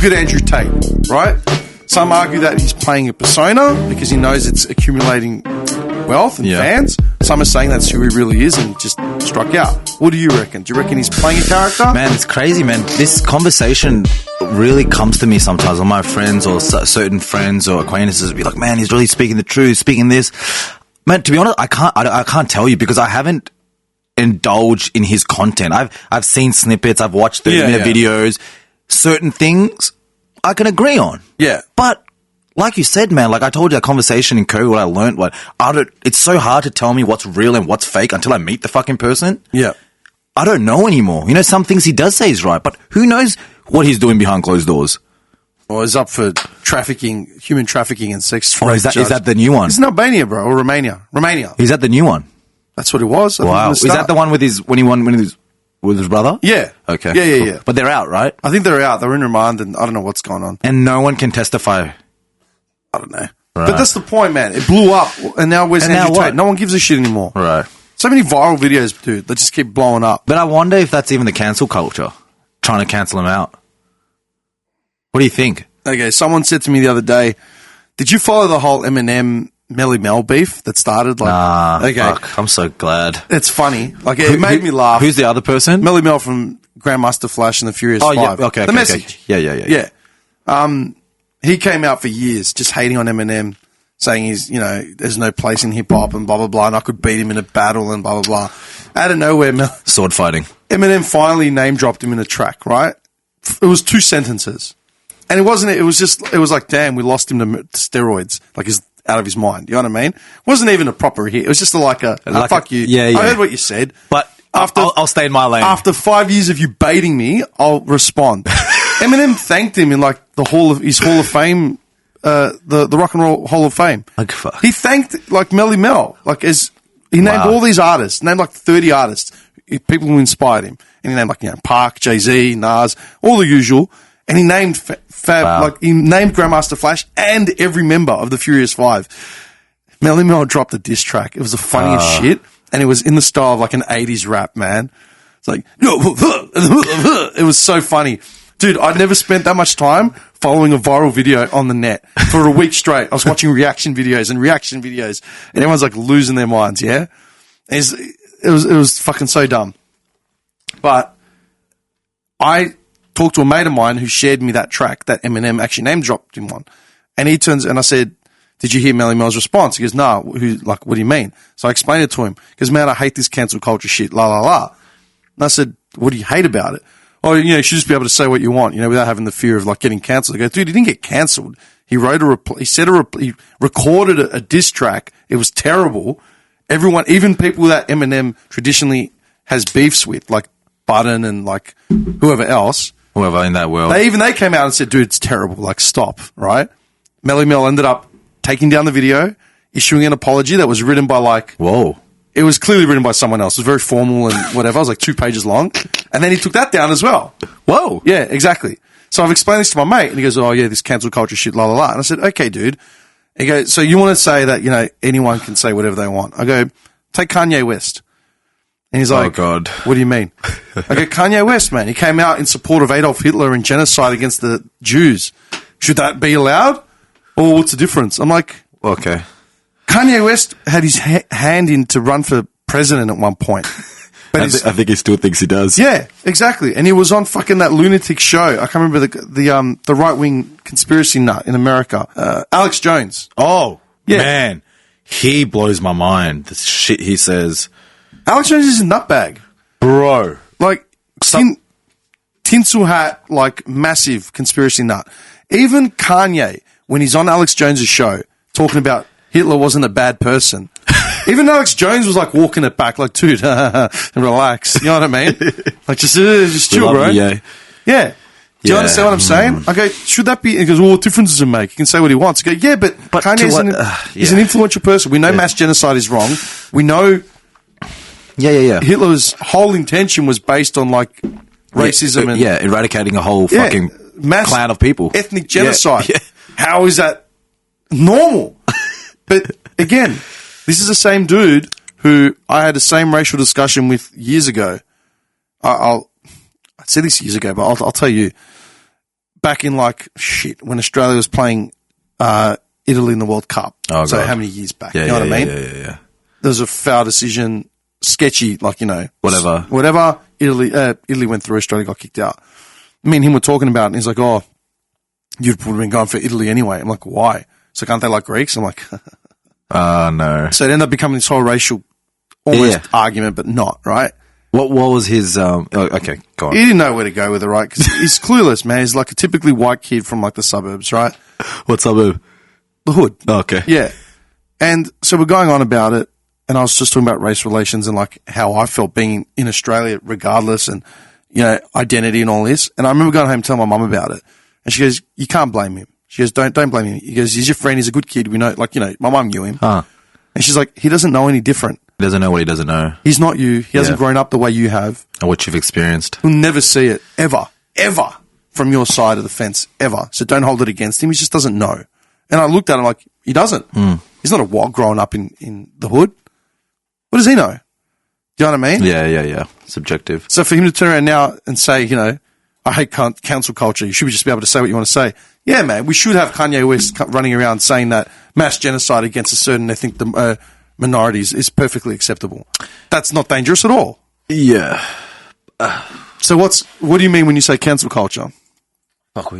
Look at Andrew Tate, right? Some argue that he's playing a persona because he knows it's accumulating wealth and fans. Some are saying that's who he really is and just struck out. What do you reckon? Do you reckon he's playing a character? Man, it's crazy, man. This conversation really comes to me sometimes on my friends or certain friends or acquaintances be like, man, he's really speaking the truth, speaking this. Man, to be honest, I can't tell you because I haven't indulged in his content. I've seen snippets, I've watched 30-minute videos. Certain things I can agree on. Yeah. But like you said, man, like I told you that conversation in COVID, what I learned, like, it's so hard to tell me what's real and what's fake until I meet the fucking person. Yeah. I don't know anymore. You know, some things he does say is right, but who knows what he's doing behind closed doors? Or he's up for trafficking, human trafficking and sex trade. Or is that the new one? It's in Albania, bro, or Romania. Is that the new one? That's what it was. Wow. Is that the one with when he won with his brother? Yeah. Okay. Yeah, cool. yeah. But they're out, right? I think they're out. They're in remand and I don't know what's going on. And no one can testify. I don't know. Right. But that's the point, man. It blew up and now where's Andrew Tate? No one gives a shit anymore. Right. So many viral videos, dude, that just keep blowing up. But I wonder if that's even the cancel culture, trying to cancel him out. What do you think? Okay, someone said to me the other day, did you follow the whole Eminem Melly Mel beef that started? Like, fuck, I'm so glad. It's funny. Like, it made me laugh. Who's the other person? Melly Mel from Grandmaster Flash and the Furious Five. Yeah, okay. The Message. Yeah. He came out for years just hating on Eminem, saying there's no place in hip hop and blah, blah, blah, and I could beat him in a battle and blah, blah, blah. Out of nowhere, sword fighting. Eminem finally name dropped him in a track, right? It was 2 sentences. And it was like, damn, we lost him to steroids. Like, he's out of his mind. You know what I mean? It wasn't even a proper hit. It was just fuck you. Yeah. I heard what you said. But I'll stay in my lane. After 5 years of you baiting me, I'll respond. Eminem thanked him in like his Hall of Fame, the Rock and Roll Hall of Fame. Like, fuck. He thanked like Melly Mel, like he named all these artists, named like 30 artists, people who inspired him, and he named like Park, Jay-Z, Nas, all the usual, and he named he named Grandmaster Flash and every member of the Furious Five. Melly Mel dropped a diss track. It was the funniest shit, and it was in the style of like an 80s rap, man. It's like, it was so funny. Dude, I'd never spent that much time following a viral video on the net for a week straight. I was watching reaction videos, and everyone's like losing their minds, yeah? It was fucking so dumb. But I talked to a mate of mine who shared me that track that Eminem actually name dropped him on. And I said, did you hear Melly Mel's response? He goes, no, what do you mean? So I explained it to him. He goes, man, I hate this cancel culture shit, la, la, la. And I said, what do you hate about it? Oh, you should just be able to say what you want, without having the fear of like getting cancelled. I go, dude, he didn't get cancelled. He wrote he recorded a diss track. It was terrible. Everyone, even people that Eminem traditionally has beefs with, like Button and like whoever else. Whoever in that world. They came out and said, dude, it's terrible. Like, stop, right? Melly Mel ended up taking down the video, issuing an apology that was written by like... Whoa. It was clearly written by someone else. It was very formal and whatever. It was like 2 pages long. And then he took that down as well. Whoa. Yeah, exactly. So I've explained this to my mate, and he goes, oh, yeah, this cancel culture shit, la, la, la. And I said, okay, dude. He goes, so you want to say that, anyone can say whatever they want. I go, take Kanye West. And he's like, oh, God. What do you mean? I go, Kanye West, man. He came out in support of Adolf Hitler and genocide against the Jews. Should that be allowed? Or what's the difference? I'm like, okay. Kanye West had his hand in to run for president at one point. But I think he still thinks he does. Yeah, exactly. And he was on fucking that lunatic show. I can't remember the right-wing conspiracy nut in America. Alex Jones. Oh, yeah. Man. He blows my mind. The shit he says. Alex Jones is a nutbag. Bro. Like, tinsel hat, like, massive conspiracy nut. Even Kanye, when he's on Alex Jones' show, talking about Hitler wasn't a bad person. Even Alex Jones was like walking it back, like, dude, relax. You know what I mean? Like, just chill, bro. Yeah. Do you understand what I'm saying? I go, should that be? He goes, well, what difference does it make? He can say what he wants. I go, yeah, but Kanye is an influential person. We know mass genocide is wrong. We know Hitler's whole intention was based on like racism and eradicating a whole fucking clan of people. Ethnic genocide. Yeah. How is that normal? But again, this is the same dude who I had the same racial discussion with years ago. I said this years ago, but I'll tell you. back in when Australia was playing Italy in the World Cup. Oh, so God. how many years back? Yeah, you know what I mean? Yeah. There was a foul decision, sketchy, Whatever. Italy went through, Australia got kicked out. Me and him were talking about it, and he's like, oh, you would have been going for Italy anyway. I'm like, why? So aren't they like Greeks? I'm like, no. So it ended up becoming this whole racial argument, but not, right? What was his, okay, go on. He didn't know where to go with it, right? Because he's clueless, man. He's like a typically white kid from like the suburbs, right? What suburb? The hood. Oh, okay. Yeah. And so we're going on about it, and I was just talking about race relations and like how I felt being in Australia regardless, and, identity and all this. And I remember going home and telling my mum about it. And she goes, you can't blame him. She goes, don't blame him. He goes, he's your friend. He's a good kid. We know, my mum knew him. Huh. And she's like, he doesn't know any different. He doesn't know what he doesn't know. He's not you. He hasn't grown up the way you have. Or what you've experienced. He'll never see it, ever from your side of the fence, ever. So don't hold it against him. He just doesn't know. And I looked at him like, he doesn't. He's not a wog growing up in the hood. What does he know? Do you know what I mean? Yeah. Subjective. So for him to turn around now and say, I hate cancel culture, you should just be able to say what you want to say. Yeah, man, we should have Kanye West running around saying that mass genocide against a certain ethnic minorities is perfectly acceptable. That's not dangerous at all. Yeah. So what do you mean when you say cancel culture? Fuck,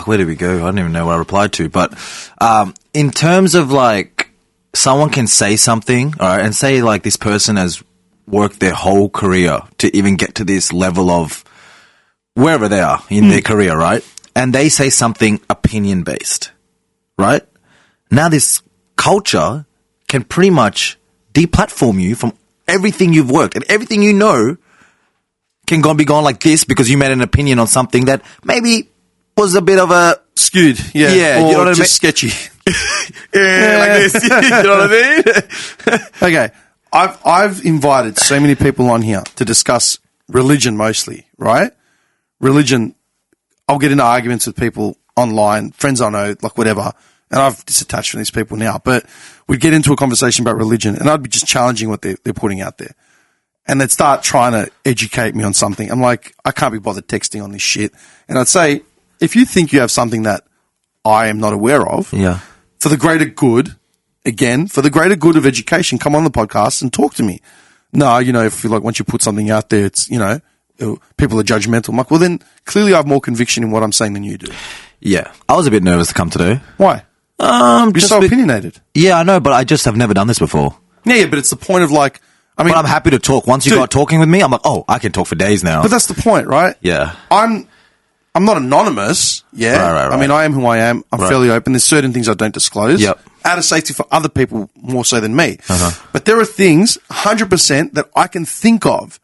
where did we go? I don't even know what I replied to. But in terms of someone can say something, all right, and say this person has worked their whole career to even get to this level of wherever they are in their career, right? And they say something opinion-based, right? Now this culture can pretty much deplatform you from everything you've worked, and everything you know can be gone like this because you made an opinion on something that maybe was a bit of a skewed, yeah, or you know what I mean? Just sketchy, like this. You know what I mean? Okay, I've invited so many people on here to discuss religion mostly, right? Religion. I'll get into arguments with people online, friends I know, whatever, and I've disattached from these people now, but we'd get into a conversation about religion, and I'd be just challenging what they're putting out there. And they'd start trying to educate me on something. I'm like, I can't be bothered texting on this shit. And I'd say, if you think you have something that I am not aware of, for the greater good, again, for the greater good of education, come on the podcast and talk to me. No, if you once you put something out there, it's, people are judgmental. I'm like, well, then clearly I have more conviction in what I'm saying than you do. Yeah. I was a bit nervous to come today. Why? You're so opinionated. Yeah, I know, but I just have never done this before. Yeah, but it's the point of but I'm happy to talk. Once you got talking with me, I'm like, oh, I can talk for days now. But that's the point, right? Yeah. I'm not anonymous. Yeah. Right. I mean, I am who I am. I'm fairly open. There's certain things I don't disclose. Yep. Out of safety for other people more so than me. Uh-huh. But there are things 100% that I can think of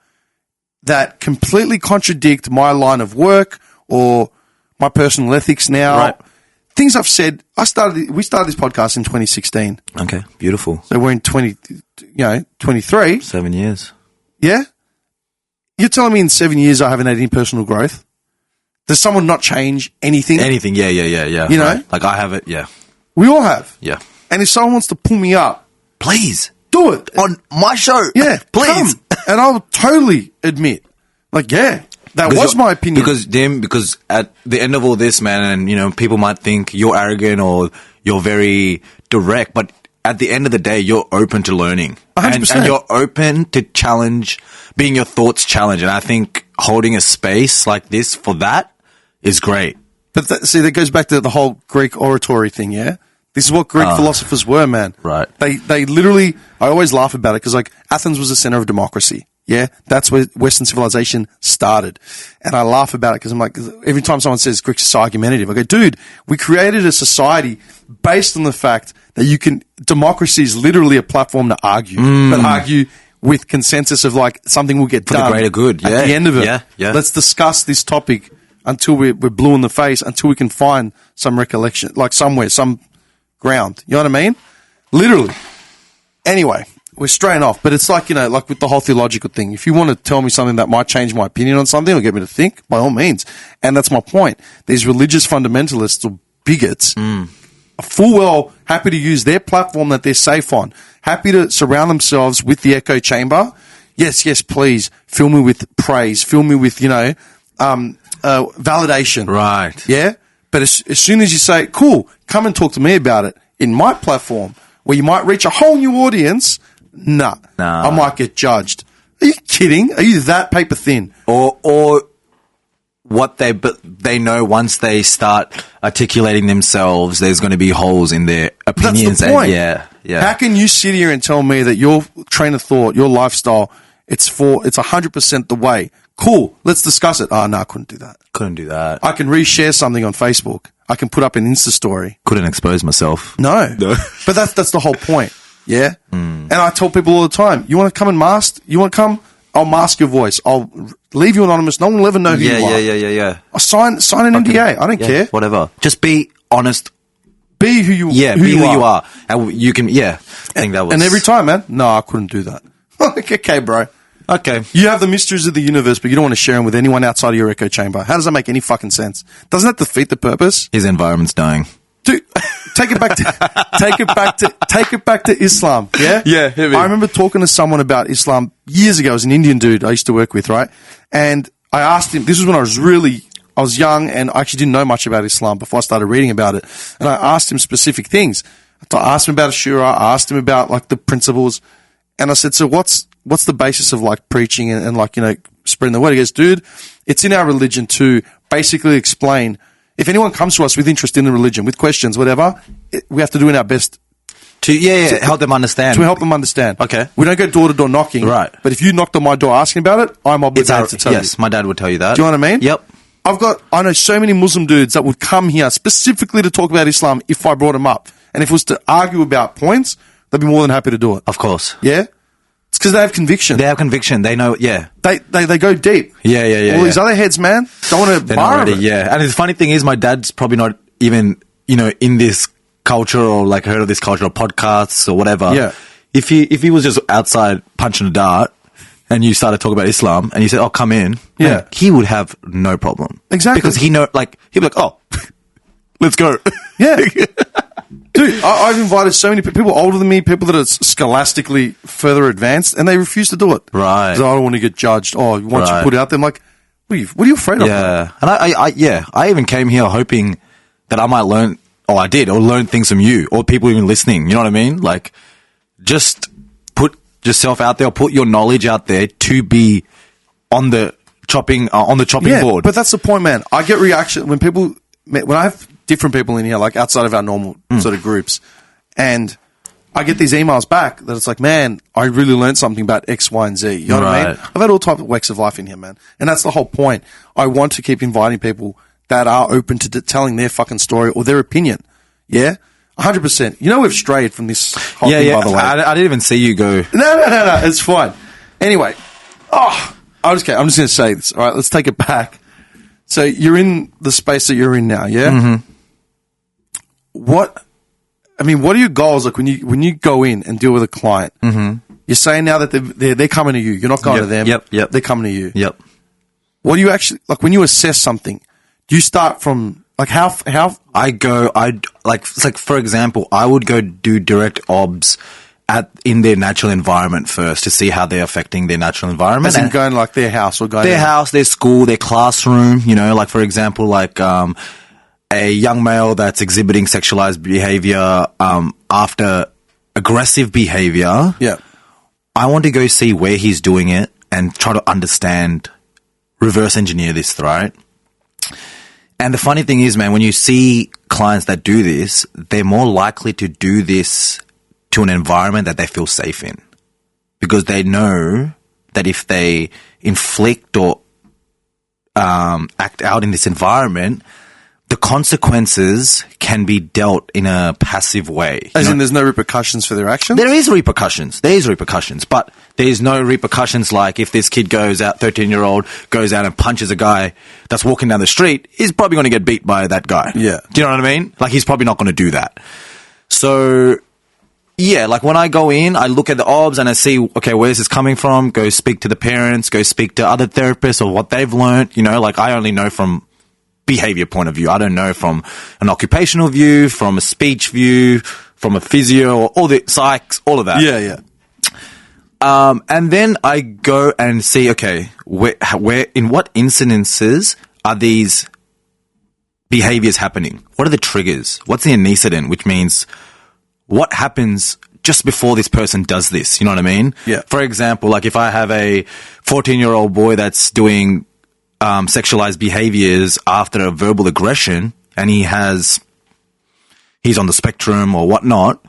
that completely contradict my line of work or my personal ethics now. Right. Things I've said. We started this podcast in 2016. Okay. Beautiful. So we're in 23. 7 years. Yeah? You're telling me in 7 years I haven't had any personal growth? Does someone not change anything? Anything, yeah. You know? Right. I have it, yeah. We all have. Yeah. And if someone wants to pull me up, please. do it. On my show. Yeah. Please. Come. And I'll totally admit, that was my opinion. Because at the end of all this, man, and, people might think you're arrogant or you're very direct, but at the end of the day, you're open to learning. 100%. And you're open to challenge, being your thoughts challenged. And I think holding a space like this for that is great. But that goes back to the whole Greek oratory thing, yeah? This is what Greek philosophers were, man. Right. They literally, I always laugh about it because Athens was the center of democracy. Yeah. That's where Western civilization started. And I laugh about it because I'm like, every time someone says Greeks are so argumentative, I go, dude, we created a society based on the fact that democracy is literally a platform to argue, but argue with consensus of something will get for done. The greater good. Yeah. At the end of it. Yeah. Let's discuss this topic until we're blue in the face, until we can find some recollection, somewhere, some ground. You know what I mean? Literally. Anyway, we're straying off, but it's with the whole theological thing. If you want to tell me something that might change my opinion on something or get me to think, by all means. And that's my point. These religious fundamentalists or bigots are full well happy to use their platform that they're safe on, happy to surround themselves with the echo chamber. Yes, please, fill me with praise, fill me with, validation. Right. Yeah? But as soon as you say, cool, come and talk to me about it in my platform where you might reach a whole new audience, nah. I might get judged. Are you kidding? Are you that paper thin? Or what they know once they start articulating themselves, there's going to be holes in their opinions. That's the point. Yeah. How can you sit here and tell me that your train of thought, your lifestyle, it's 100% the way? Cool. Let's discuss it. Oh, no, I couldn't do that. Couldn't do that. I can reshare something on Facebook. I can put up an Insta story. Couldn't expose myself. No. But that's the whole point. Yeah? And I tell people all the time, you want to come and mask? You want to come? I'll mask your voice. I'll leave you anonymous. No one will ever know who you are. Yeah. I'll sign an NDA. I don't care. Whatever. Just be honest. Be who you are. And you can, I think that was. And every time, man, no, I couldn't do that. Okay, bro. Okay. You have the mysteries of the universe, but you don't want to share them with anyone outside of your echo chamber. How does that make any fucking sense? Doesn't that defeat the purpose? His environment's dying. Dude, take it back to Islam. Yeah? Yeah, hit me. I remember talking to someone about Islam years ago. It was an Indian dude I used to work with, right? And I asked him, this was when I was young and I actually didn't know much about Islam before I started reading about it. And I asked him specific things. I asked him about Ashura. I asked him about like the principles. And I said, so what's the basis of like preaching and like, spreading the word? He goes, dude, it's in our religion to basically explain. If anyone comes to us with interest in the religion, with questions, whatever, we have to do in our best to help them understand. To help them understand. Okay. We don't go door to door knocking. Right. But if you knocked on my door asking about it, I'm obligated to tell you. Yes, my dad would tell you that. Do you know what I mean? Yep. I know so many Muslim dudes that would come here specifically to talk about Islam if I brought them up. And if it was to argue about points, they'd be more than happy to do it. Of course. Yeah? It's because they have conviction. They have conviction. They know, yeah. They go deep. Yeah. All these other heads, man, don't want to borrow it. Yeah. And the funny thing is, my dad's probably not even, in this culture or like heard of this culture or podcasts or whatever. Yeah. If he was just outside punching a dart and you started talking about Islam and you said, oh, come in. Yeah. Man, he would have no problem. Exactly. Because he'd be like, oh, let's go. Yeah. Dude, I've invited so many people older than me, people that are scholastically further advanced, and they refuse to do it. Right. Because I don't want to get judged. Oh, once you put it out there, I'm like, what are you afraid of? Yeah. And I even came here hoping that I might learn, or I did, or learn things from you, or people even listening. You know what I mean? Like, just put yourself out there, or put your knowledge out there to be on the chopping board. But that's the point, man. I get reaction when I have different people in here, like outside of our normal sort of groups, and I get these emails back that it's like, man, I really learned something about X, Y, and Z. You know what I mean? I've had all types of wax of life in here, man. And that's the whole point. I want to keep inviting people that are open to telling their fucking story or their opinion. Yeah? 100%. We've strayed from this whole thing, by the way. I didn't even see you go. No. It's fine. Anyway. I'm just going to say this. All right, let's take it back. So you're in the space that you're in now, yeah? Mm-hmm. What are your goals like when you go in and deal with a client? Mm-hmm. You're saying now that they're coming to you. You're not going to them. Yep. They're coming to you. Yep. What do you actually like when you assess something? Do you start from like how? For example, I would go do direct obs in their natural environment first to see how they're affecting their natural environment. As in going like their house or going their house, their school, their classroom. Like for example, like a young male that's exhibiting sexualized behavior after aggressive behavior. Yeah, I want to go see where he's doing it and try to understand, reverse engineer this, right? And the funny thing is, man, when you see clients that do this, they're more likely to do this to an environment that they feel safe in, because they know that if they inflict or act out in this environment, the consequences can be dealt in a passive way. As in there's no repercussions for their actions? There is repercussions, but there's no repercussions like if this kid 13-year-old goes out and punches a guy that's walking down the street, he's probably going to get beat by that guy. Yeah. Do you know what I mean? Like, he's probably not going to do that. So, yeah, like when I go in, I look at the obs and I see, okay, where's this coming from? Go speak to the parents, go speak to other therapists or what they've learned. Like I only know from behavior point of view. I don't know from an occupational view, from a speech view, from a physio, or all the psychs, all of that. Yeah. And then I go and see, okay, where in what incidences are these behaviors happening? What are the triggers? What's the antecedent, which means what happens just before this person does this? You know what I mean? Yeah. For example, like if I have a 14-year-old boy that's doing sexualized behaviors after a verbal aggression and he's on the spectrum or whatnot,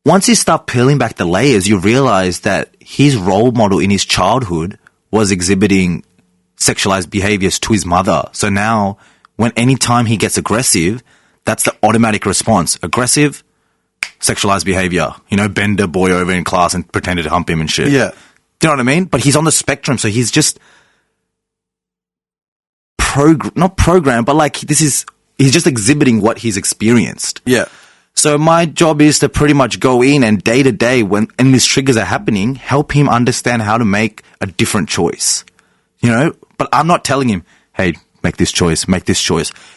once you start peeling back the layers, you realize that his role model in his childhood was exhibiting sexualized behaviors to his mother. So now, anytime he gets aggressive, that's the automatic response. Aggressive, sexualized behavior. You know, bend a boy over in class and pretended to hump him and shit. Yeah. Do you know what I mean? But he's on the spectrum, so he's just not programmed, but like he's just exhibiting what he's experienced. Yeah. So my job is to pretty much go in and day to day when these triggers are happening, help him understand how to make a different choice. You know, but I'm not telling him, hey, make this choice.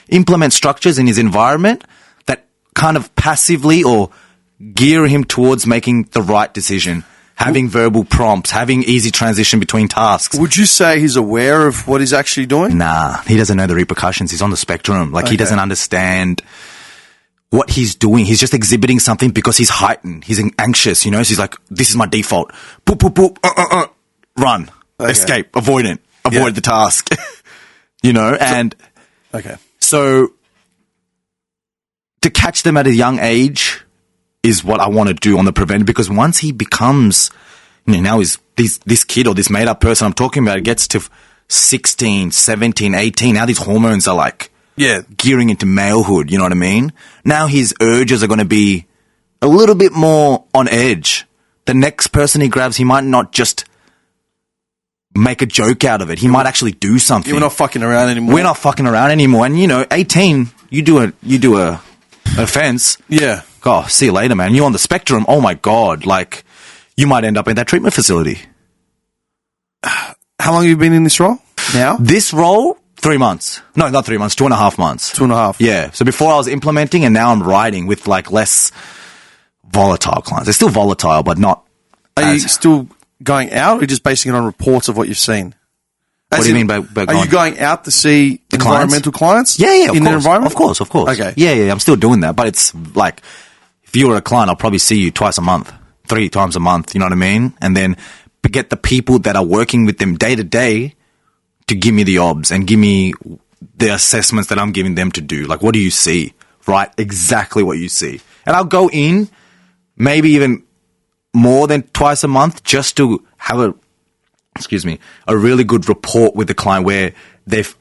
Implement structures in his environment that kind of passively or gear him towards making the right decision, having verbal prompts, having easy transition between tasks. Would you say he's aware of what he's actually doing? Nah, he doesn't know the repercussions. He's on the spectrum. Like, he doesn't understand what he's doing. He's just exhibiting something because he's heightened. He's anxious, you know? So he's like, this is my default. Boop, boop, boop, run, escape, avoid the task, you know? And so to catch them at a young age is what I want to do on the prevent, because once he becomes, you know, now is this kid or this made up person I'm talking about, it gets to 16, 17, 18. Now these hormones are like, gearing into malehood, you know what I mean? Now his urges are going to be a little bit more on edge. The next person he grabs, he might not just make a joke out of it. He might actually do something. We're not fucking around anymore. We're not fucking around anymore. And, you know, 18, you do a offense. Yeah. Oh, see you later, man. You're on the spectrum. Oh, my God. Like, you might end up in that treatment facility. How long have you been in this role now? This role? 3 months. No, not 3 months. 2.5 months. 2.5. Yeah. So before I was implementing, and now I'm riding with like less volatile clients. They're still volatile, but not. Are you still going out, or are you just basing it on reports of what you've seen? What do you mean by are you going out to see environmental clients? Yeah, in their environment? Of course. Okay. Yeah. I'm still doing that, but it's like, if you were a client, I'll probably see you twice a month, 3 times a month. You know what I mean? And then get the people that are working with them day to day to give me the obs and give me the assessments that I'm giving them to do. Like, what do you see? Right? Exactly what you see. And I'll go in maybe even more than twice a month just to have a really good rapport with the client where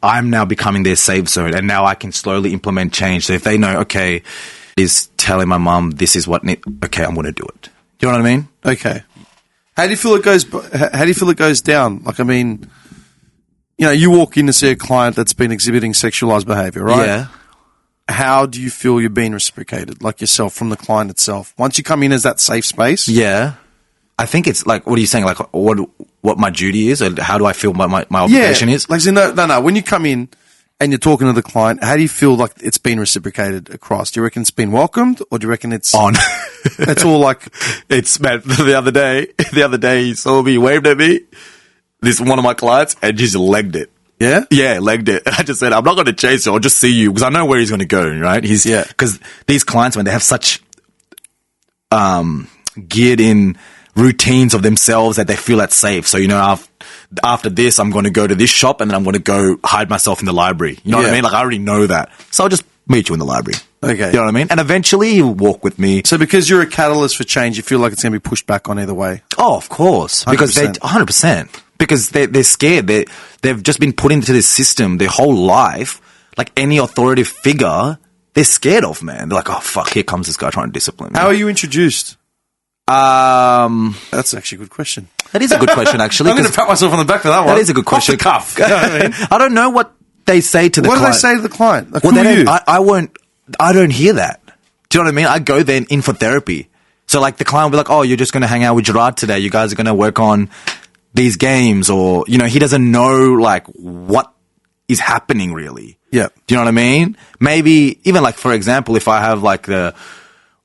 I'm now becoming their safe zone, and now I can slowly implement change. So if they know, okay, is telling my mum this is what, okay, I'm going to do it. Do you know what I mean? Okay. How do you feel it goes down? Like, I mean, you know, you walk in to see a client that's been exhibiting sexualized behavior, right? Yeah. How do you feel you're being reciprocated, like yourself, from the client itself? Once you come in as that safe space? Yeah. I think it's like, what are you saying? Like, what my duty is, or how do I feel my obligation is? Like, no. When you come in and you're talking to the client, how do you feel like it's been reciprocated across? Do you reckon it's been welcomed, or do you reckon it's on? It's all like, it's, man, the other day he saw me, he waved at me, one of my clients, and just legged it. Yeah? Yeah, legged it. I just said, I'm not going to chase it. I'll just see you, because I know where he's going to go, right? Because these clients, when they have such geared in routines of themselves that they feel that's safe. So, you know, after this, I'm going to go to this shop, and then I'm going to go hide myself in the library. You know what I mean? Like, I already know that. So I'll just meet you in the library. Okay. You know what I mean? And eventually he'll walk with me. So because you're a catalyst for change, you feel like it's going to be pushed back on either way? Oh, of course. 100%. Because 100%. Because they're scared. They've just been put into this system their whole life. Like any authoritative figure, they're scared of, man. They're like, oh, fuck, here comes this guy trying to discipline me. How are you introduced? That's actually a good question. That is a good question, actually. I'm going to pat myself on the back for that one. That is a good question. Off the cuff. You know what I mean? I don't know what they say to the client. What do they say to the client? Like, well, who are you? I don't hear that. Do you know what I mean? I go there in for therapy. So, like, the client will be like, oh, you're just going to hang out with Gerard today. You guys are going to work on these games, or, you know, he doesn't know, like, what is happening, really. Yeah. Do you know what I mean? Maybe, even, like, for example, if I have, like, the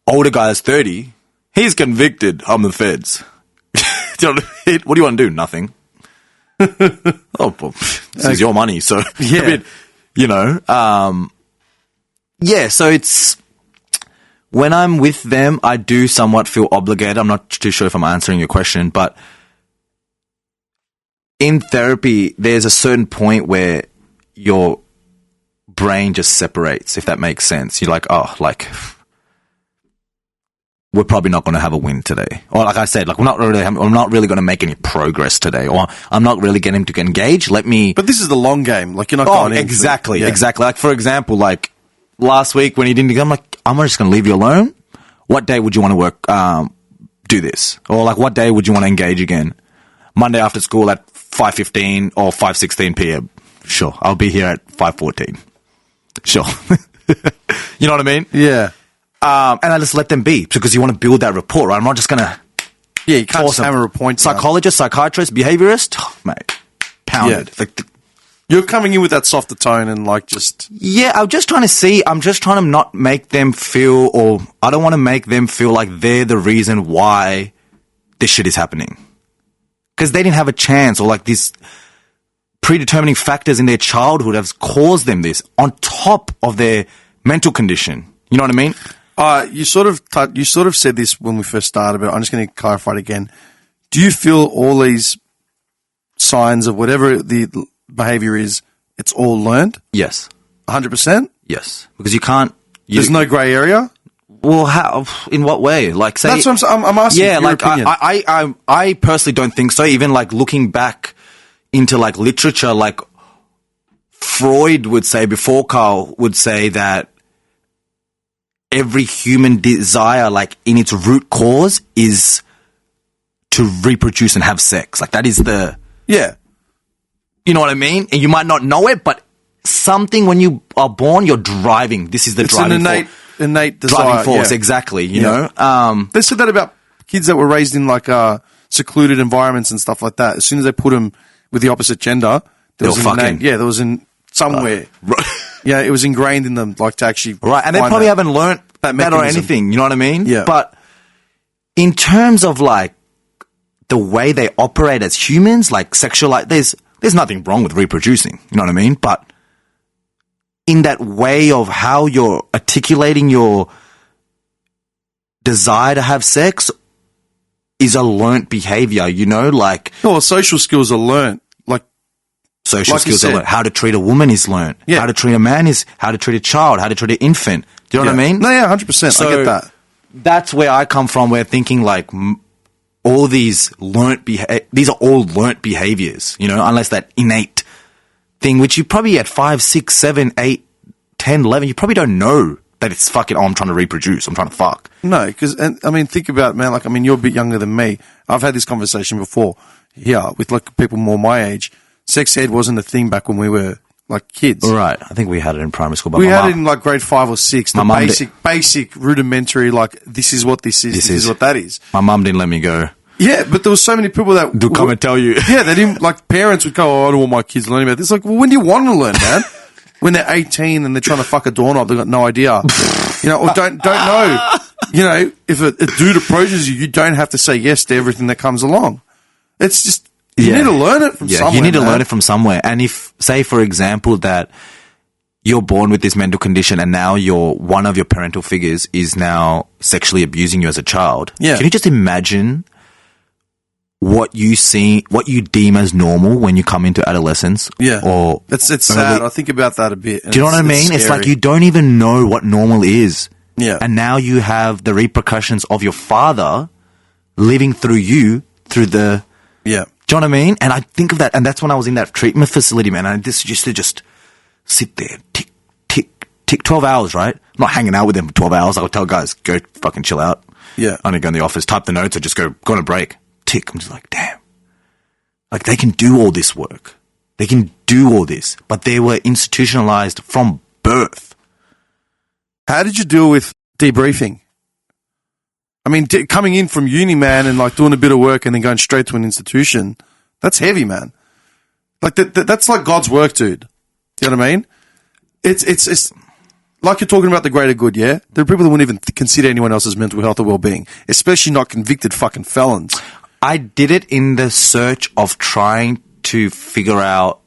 older guy that's 30, he's convicted. I'm the feds. Do you know what I mean? What do you want to do? Nothing. Oh, well, this is your money, so Yeah. I mean, you know, yeah. So it's when I'm with them, I do somewhat feel obligated. I'm not too sure if I'm answering your question, but in therapy, there's a certain point where your brain just separates, if that makes sense. You're like, oh, like, we're probably not going to have a win today. Or like I said, like, I'm not really going to make any progress today. Or I'm not really getting to engage. But this is the long game. Like, you're not going in. Exactly. Like, for example, like, last week when he didn't, I'm like, I'm just going to leave you alone. What day would you want to work, do this? Or like, what day would you want to engage again? Monday after school at 5:15 or 5:16 p.m. Sure. I'll be here at 5:14. Sure. You know what I mean? Yeah. And I just let them be because you want to build that rapport, right? I'm not just going to... Yeah, you can't just hammer a point. Psychologist, psychiatrist, behaviorist, mate, pounded. Yeah. You're coming in with that softer tone and like just... Yeah, I'm just trying to not make them feel, or I don't want to make them feel like they're the reason why this shit is happening. Because they didn't have a chance, or like these predetermining factors in their childhood have caused them this on top of their mental condition. You know what I mean? You sort of said this when we first started, but I'm just going to clarify it again. Do you feel all these signs of whatever the behavior is, it's all learned? Yes. 100%? Yes. Because you can't... There's no grey area? Well, how? In what way? Like, say... That's what I'm asking. Yeah, your like, opinion. I personally don't think so. Even, like, looking back into, like, literature, like, Freud would say, before Carl would say that every human desire, like, in its root cause is to reproduce and have sex. Like, that is the... Yeah. You know what I mean? And you might not know it, but something when you are born, you're driving. This is the driving force. It's an innate desire. Driving force, yeah. Exactly, you know? They said that about kids that were raised in, like, secluded environments and stuff like that. As soon as they put them with the opposite gender, there was in somewhere. Right. Yeah, it was ingrained in them, like, to actually... Right, and they probably haven't learnt that or anything, you know what I mean? Yeah. But in terms of, like, the way they operate as humans, like, sexual... Like, there's nothing wrong with reproducing, you know what I mean? But in that way of how you're articulating your desire to have sex is a learnt behavior, you know? Like... Well, social skills are learnt. Social skills are learnt. How to treat a woman is learnt. Yeah. How to treat a man is... How to treat a child. How to treat an infant. Do you know what I mean? No, yeah, 100%. So I get that. That's where I come from, where thinking like all these these are all learnt behaviors, you know, unless that innate thing, which you probably at 5, 6, 7, 8, 10, 11, you probably don't know that it's fucking, I'm trying to reproduce, I'm trying to fuck. No, because, I mean, think about it, man. Like, I mean, you're a bit younger than me. I've had this conversation before here with like people more my age. Sex ed wasn't a thing back when we were like kids. Right. I think we had it in primary school. But we had it in like grade 5 or 6. The basic rudimentary, like, this is what this is, this is what that is. My mum didn't let me go. Yeah, but there was so many people that do come and tell you. Yeah, they didn't, like, parents would go, oh, I don't want my kids learning about this. Like, well, when do you want to learn, man? When they're 18 and they're trying to fuck a doorknob, they've got no idea. You know, or don't know. You know, if a dude approaches you, you don't have to say yes to everything that comes along. It's just, you need to learn it from somewhere. You need to learn it from somewhere. And if, say, for example, that you're born with this mental condition and now one of your parental figures is now sexually abusing you as a child. Yeah. Can you just imagine what you deem as normal when you come into adolescence? Yeah. Or it's sad. I think about that a bit. Do you know what I mean? It's like you don't even know what normal is. Yeah. And now you have the repercussions of your father living through you through the... Yeah. Do you know what I mean? And I think of that, and that's when I was in that treatment facility, man. And this used to just sit there, tick, tick, tick, 12 hours, right? I'm not hanging out with them for 12 hours. I would tell guys, go fucking chill out. Yeah. I need to go in the office, type the notes, or just go on a break. Tick. I'm just like, damn. Like, they can do all this work. They can do all this, but they were institutionalized from birth. How did you deal with debriefing? I mean, coming in from uni, man, and like doing a bit of work and then going straight to an institution, that's heavy, man. Like that's like God's work, dude. You know what I mean? It's like you're talking about the greater good, yeah? There are people that wouldn't even consider anyone else's mental health or well-being, especially not convicted fucking felons. I did it in the search of trying to figure out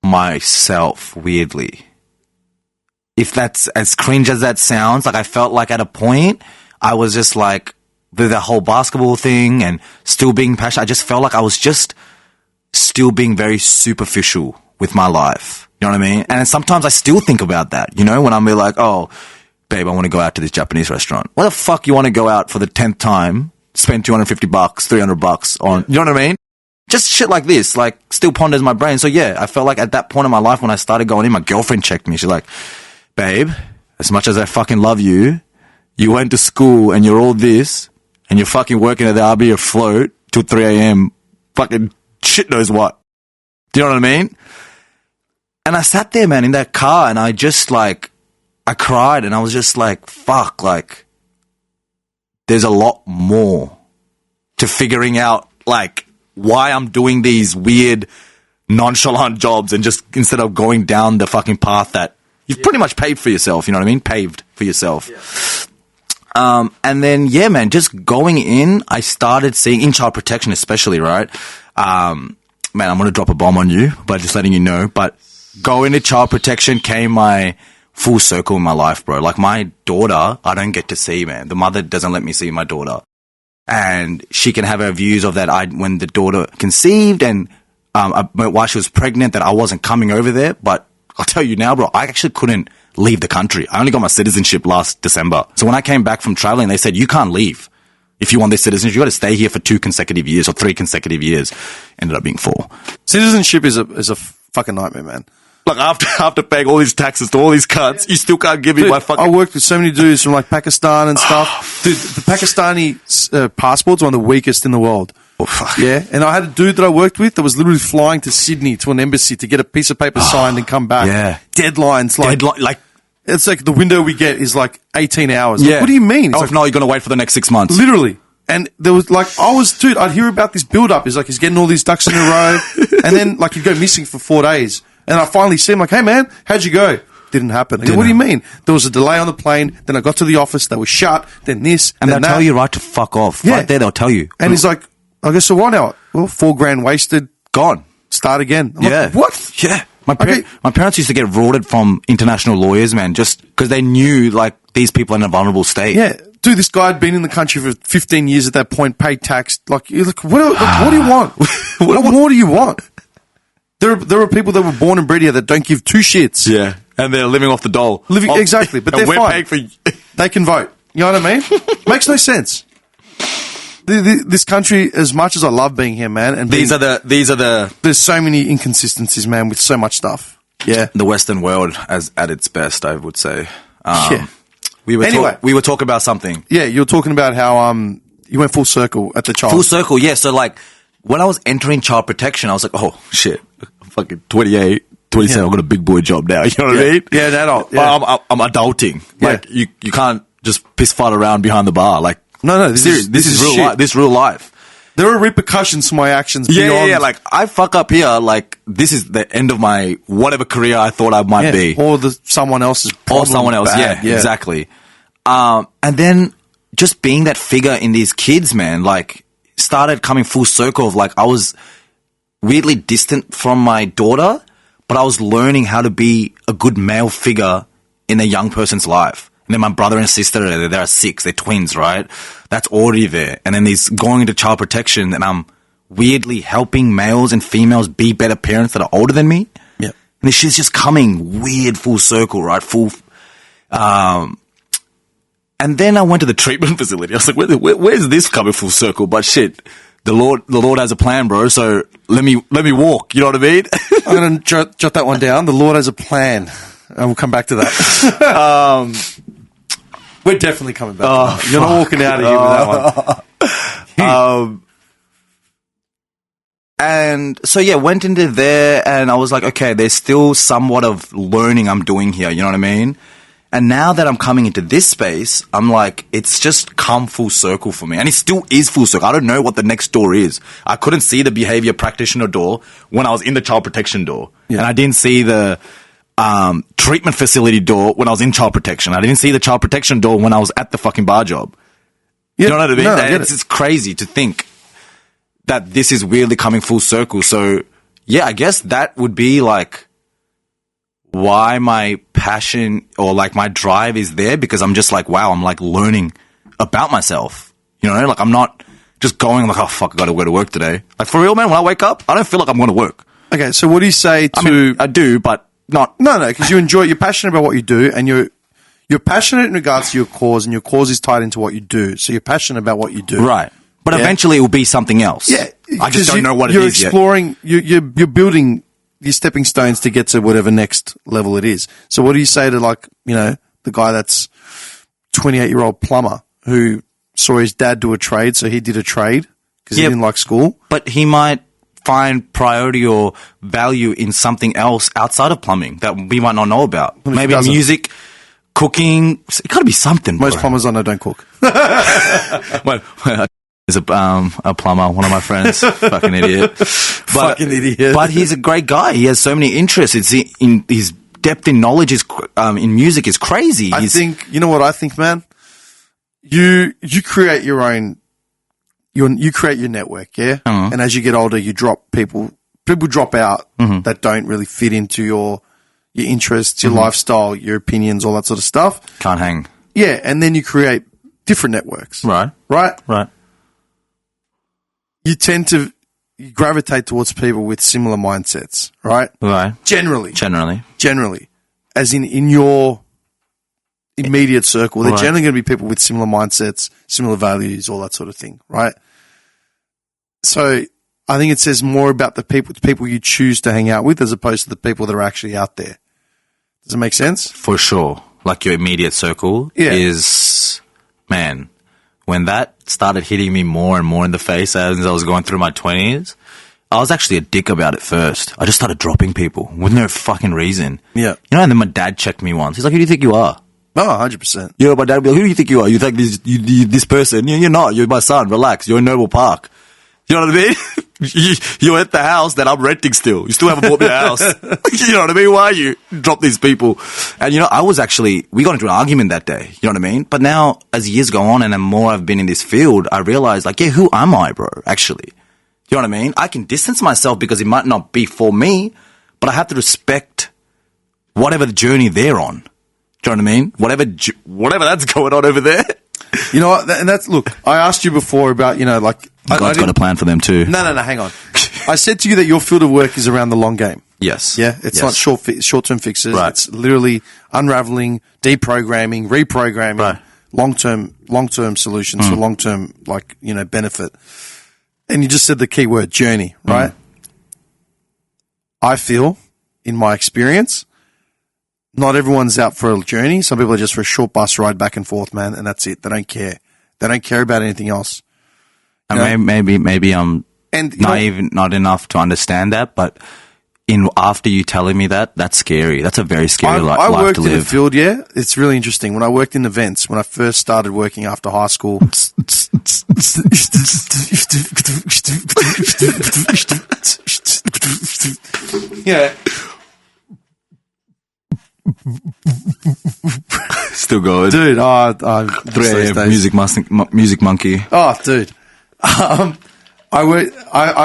myself, weirdly. If that's as cringe as that sounds, like I felt like at a point I was just like the whole basketball thing and still being passionate. I just felt like I was just still being very superficial with my life. You know what I mean? And sometimes I still think about that, you know, when I'm like, oh, babe, I want to go out to this Japanese restaurant. Why the fuck you want to go out for the 10th time, spend $250, $300 on, you know what I mean? Just shit like this, like, still ponders my brain. So yeah, I felt like at that point in my life when I started going in, my girlfriend checked me. She's like, babe, as much as I fucking love you, you went to school and you're all this, and you're fucking working at the RB afloat till 3 a.m. fucking shit knows what. Do you know what I mean? And I sat there, man, in that car, and I just like, I cried, and I was just like, fuck, like, there's a lot more to figuring out, like, why I'm doing these weird, nonchalant jobs and just instead of going down the fucking path that you've pretty much paved for yourself, you know what I mean? Paved for yourself. Yeah. And then, yeah, man, just going in, I started seeing, in child protection especially, right? Man, I'm going to drop a bomb on you by just letting you know, but going to child protection came my full circle in my life, bro. Like my daughter, I don't get to see, man. The mother doesn't let me see my daughter. And she can have her views of that when the daughter conceived and while she was pregnant that I wasn't coming over there. But I'll tell you now, bro, I actually couldn't leave the country. I only got my citizenship last December. So when I came back from traveling, they said, you can't leave. If you want this citizenship, you got to stay here for 2 consecutive years or 3 consecutive years. Ended up being 4. Citizenship is a fucking nightmare, man. Like after paying all these taxes to all these cunts, you still can't give me my fucking... I worked with so many dudes from like Pakistan and stuff. Dude, the Pakistani passport's one of the weakest in the world. Oh, fuck. Yeah, and I had a dude that I worked with that was literally flying to Sydney to an embassy to get a piece of paper signed and come back. Yeah. Deadlines. Like, it's like the window we get is like 18 hours. Yeah. Like, what do you mean? It's oh, like, no, you're going to wait for the next 6 months. Literally. And there was like, dude, I'd hear about this build up. He's like, he's getting all these ducks in a row. And then like he'd go missing for 4 days. And I finally see him like, hey man, how'd you go? Didn't happen. I go, what do you mean? There was a delay on the plane. Then I got to the office. They were shut. Then this. And then they'll tell you right to fuck off. Yeah. Right there, they'll tell you. And he's like, I go, so what now? Well, $4,000 wasted. Gone. Start again. I'm yeah. like, what? Yeah. My parents used to get rorted from international lawyers, man, just because they knew like these people are in a vulnerable state. Yeah. Dude, this guy had been in the country for 15 years at that point, paid tax. Like, you're like, what do you want? what more do you want? There are people that were born and bred here that don't give 2 shits. Yeah. And they're living off the dole. Exactly. But they're fine. They can vote. You know what I mean? Makes no sense. This country, as much as I love being here, man, and these are the there's so many inconsistencies, man, with so much stuff. Yeah. The Western world at its best, I would say. Yeah. We were talking about something. Yeah, you were talking about how you went full circle at the child. Full circle, yeah. So like when I was entering child protection, I was like, oh shit, I'm fucking 28, 27, yeah. I've got a big boy job now. You know what I mean? Yeah, an adult. Yeah. I'm adulting. Like you can't just piss fight around behind the bar. Like no, this is real life. This is real life. There are repercussions for my actions. Yeah. Like I fuck up here. Like this is the end of my whatever career I thought I might be, or someone else's problem. Or someone else. Yeah, exactly. And then just being that figure in these kids, man, like started coming full circle of like I was weirdly distant from my daughter, but I was learning how to be a good male figure in a young person's life. And then my brother and sister, they're 6, they're twins, right? That's already there. And then these going into child protection, and I'm weirdly helping males and females be better parents that are older than me. Yeah. And this shit's just coming weird full circle, right? And then I went to the treatment facility. I was like, where's this coming full circle? But shit, the Lord has a plan, bro. So let me walk. You know what I mean? I'm going to jot that one down. The Lord has a plan. And we'll come back to that. We're definitely coming back. You're not walking out of here with that one. And so, yeah, went into there and I was like, okay, there's still somewhat of learning I'm doing here. You know what I mean? And now that I'm coming into this space, I'm like, it's just come full circle for me. And it still is full circle. I don't know what the next door is. I couldn't see the behavior practitioner door when I was in the child protection door. Yeah. And I didn't see the treatment facility door when I was in child protection. I didn't see the child protection door when I was at the fucking bar job. You know what I mean? No, it's crazy to think that this is weirdly coming full circle. So yeah, I guess that would be like why my passion or like my drive is there, because I'm just like, wow, I'm like learning about myself. You know, like I'm not just going like, oh fuck, I got to go to work today. Like for real, man, when I wake up, I don't feel like I'm going to work. Okay, so what do you say to... I mean, I do, but not... No, because you're passionate about what you do, and you're passionate in regards to your cause, and your cause is tied into what you do. So you're passionate about what you do. Right. But eventually it will be something else. Yeah. I just don't know what it is yet. You're building your stepping stones to get to whatever next level it is. So what do you say to, like, you know, the guy that's 28-year-old plumber who saw his dad do a trade, so he did a trade because he didn't like school? But he might find priority or value in something else outside of plumbing that we might not know about. Maybe music, cooking. It got to be something. Most plumbers I know don't cook. Well, there's a plumber, one of my friends, fucking idiot. Fucking idiot. But he's a great guy. He has so many interests. It's in his depth in knowledge is in music is crazy. I think, you know what I think, man? You create your own. You create your network, yeah? Uh-huh. And as you get older, you drop people drop out that don't really fit into your interests, your lifestyle, your opinions, all that sort of stuff. Can't hang. Yeah, and then you create different networks. Right. You tend to gravitate towards people with similar mindsets, right? Right. Generally. As in your immediate circle, they're generally going to be people with similar mindsets, similar values, all that sort of thing, right? So I think it says more about the people you choose to hang out with as opposed to the people that are actually out there. Does it make sense? For sure. Like your immediate circle is, man, when that started hitting me more and more in the face as I was going through my 20s, I was actually a dick about it first. I just started dropping people with no fucking reason. Yeah. You know, and then my dad checked me once. He's like, who do you think you are? Oh, 100%. Yeah, my dad would be like, who do you think you are? You think this person? You're not. You're my son. Relax. You're in Noble Park. You know what I mean? You're at the house that I'm renting still. You still haven't bought me a house. You know what I mean? Why you drop these people? And, you know, we got into an argument that day. You know what I mean? But now, as years go on and the more I've been in this field, I realize, like, yeah, who am I, bro, actually? You know what I mean? I can distance myself because it might not be for me, but I have to respect whatever the journey they're on. Do you know what I mean? Whatever that's going on over there. You know what? And that's, look, I asked you before about, you know, like... God's got a plan for them too. No, hang on. I said to you that your field of work is around the long game. Yes. Yeah? It's not short-term fixes. Right. It's literally unraveling, deprogramming, reprogramming, long-term solutions for long-term, like, you know, benefit. And you just said the key word, journey, right? I feel, in my experience, not everyone's out for a journey. Some people are just for a short bus ride back and forth, man, and that's it. They don't care. They don't care about anything else. Maybe I'm naive, not enough to understand that, but after you telling me that's scary. That's a very scary life to live. I worked in the field, yeah. It's really interesting. When I worked in events, when I first started working after high school. Yeah. Still going. Dude, 3 a.m. music monkey. Oh, dude. I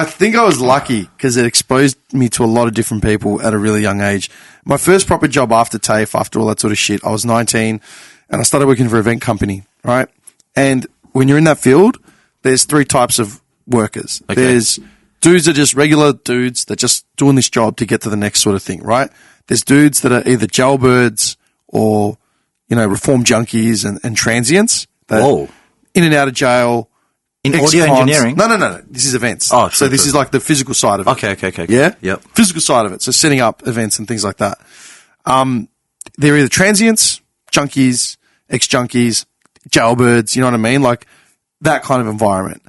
think I was lucky because it exposed me to a lot of different people at a really young age. My first proper job after TAFE, after all that sort of shit, I was 19 and I started working for an event company, right? And when you're in that field, there's 3 types of workers. Okay. There's dudes that are just regular dudes that just doing this job to get to the next sort of thing, right? There's dudes that are either jailbirds or, you know, reform junkies and transients. That in and out of jail. In audio engineering? No. This is events. Oh, so this is like the physical side of it. Okay. Yeah? Yep. Physical side of it. So setting up events and things like that. They're either transients, junkies, ex-junkies, jailbirds, you know what I mean? Like that kind of environment.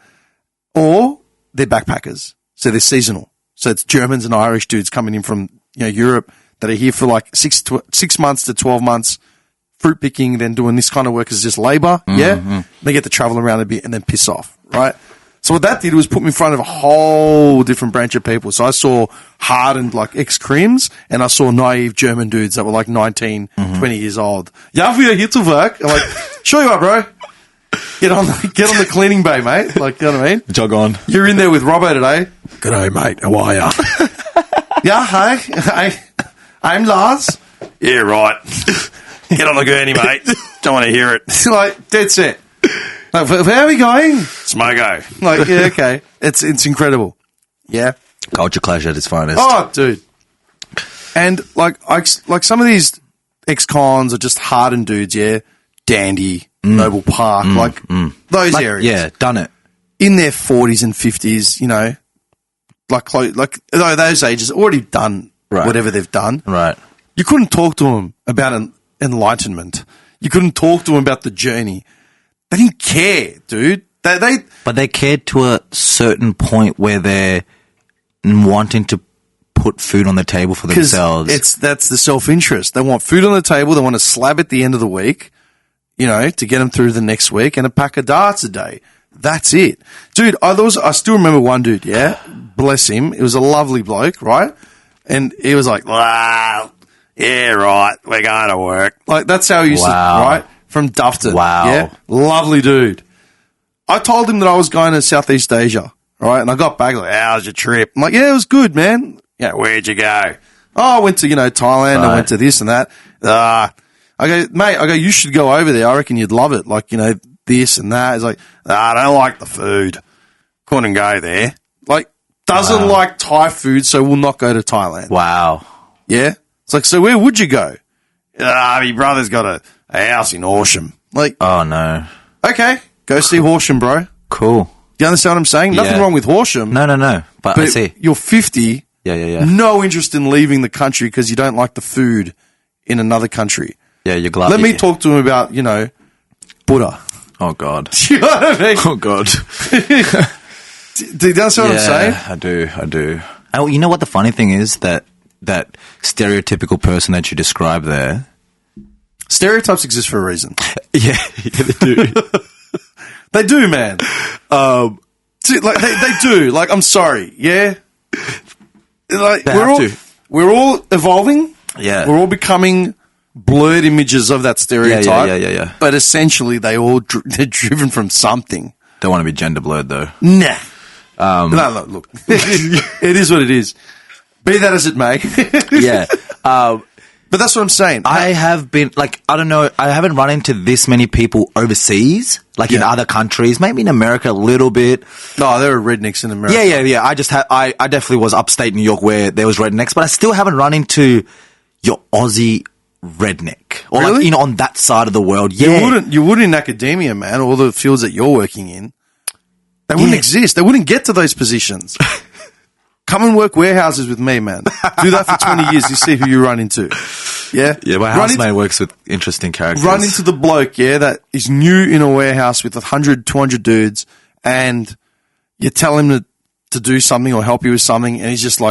Or they're backpackers. So they're seasonal. So it's Germans and Irish dudes coming in from, you know, Europe that are here for like 6 months to 12 months, fruit picking, then doing this kind of work as just labor. Yeah. They get to travel around a bit and then piss off. Right. So what that did was put me in front of a whole different branch of people. So I saw hardened like ex-crims and I saw naive German dudes that were like 19, 20 years old. Yeah, we are here to work. I'm like, sure you are, bro. Get on the cleaning bay, mate. Like, you know what I mean? Jog on. You're in there with Robbo today. G'day, mate. How are ya? Yeah, hey. I'm Lars. Yeah, right. Get on the gurney, mate. Don't want to hear it. Like, dead set. Like, where are we going? Smogo. Like, yeah, okay. It's incredible. Yeah. Culture clash at its finest. Oh, dude. And like some of these ex-cons are just hardened dudes, yeah. Dandy, Noble Park, those areas. Yeah, done it. In their 40s and 50s, you know, those ages, already done whatever they've done. Right. You couldn't talk to them about enlightenment. You couldn't talk to them about the journey. They didn't care, dude. But they cared to a certain point where they're wanting to put food on the table for themselves. That's the self-interest. They want food on the table. They want a slab at the end of the week, you know, to get them through the next week, and a pack of darts a day. That's it. Dude, I still remember one dude, yeah? Bless him. It was a lovely bloke, right? And he was like, wow, yeah, right, we're going to work. Like, that's how he used to, right? From Dufton. Wow. Yeah? Lovely dude. I told him that I was going to Southeast Asia, right? And I got back, like, how's your trip? I'm like, yeah, it was good, man. Yeah, where'd you go? Oh, I went to, Thailand. Right. I went to this and that. I go, mate, you should go over there. I reckon you'd love it. Like, this and that. He's like, I don't like the food. Couldn't go there. Like, doesn't like Thai food, so will not go to Thailand. Wow. Yeah? It's like, so where would you go? My brother's got a house in Horsham. Like, oh, no. Okay, go see Horsham, bro. Cool. Do you understand what I'm saying? Yeah. Nothing wrong with Horsham. No. But I see. You're 50. Yeah. No interest in leaving the country because you don't like the food in another country. Yeah, you're glad. Let me talk to him about, Buddha. Oh, God. Do you know what I mean? Oh, God. Do you understand what I'm saying? I do. Oh, you know what the funny thing is? That stereotypical person that you described there. Stereotypes exist for a reason. Yeah, they do. They do, man. They do. Like, I'm sorry. Yeah. Like, we're all evolving. Yeah. We're all becoming blurred images of that stereotype. Yeah. But essentially, they're driven from something. Don't want to be gender blurred, though. Nah. No, look. It is what it is. Be that as it may. Yeah. But that's what I'm saying. I have been, I don't know, I haven't run into this many people overseas, in other countries, maybe in America a little bit. No, there are rednecks in America. Yeah. I definitely was upstate New York where there was rednecks, but I still haven't run into your Aussie redneck. Or really? On that side of the world. Yeah. You wouldn't in academia, man, all the fields that you're working in. They wouldn't exist. They wouldn't get to those positions. Come and work warehouses with me, man. Do that for 20 years. You see who you run into. Yeah? Yeah, my housemate works with interesting characters. Run into the bloke, that is new in a warehouse with 100, 200 dudes, and you tell him to do something or help you with something, and he's just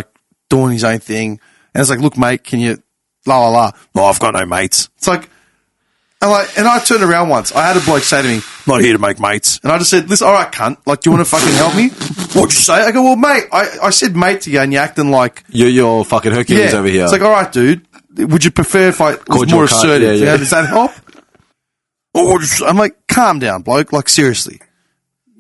doing his own thing. And it's like, look, mate, can you, la. Oh, I've got no mates. It's like, and I turned around once. I had a bloke say to me, not here to make mates. And I just said, listen, all right, cunt. Do you want to fucking help me? What'd you say? I go, well, mate, I said mate to you and you're acting like... You're fucking Hercules over here. It's like, all right, dude. Would you prefer if I was more assertive? Yeah. Does that help? I'm like, calm down, bloke. Seriously.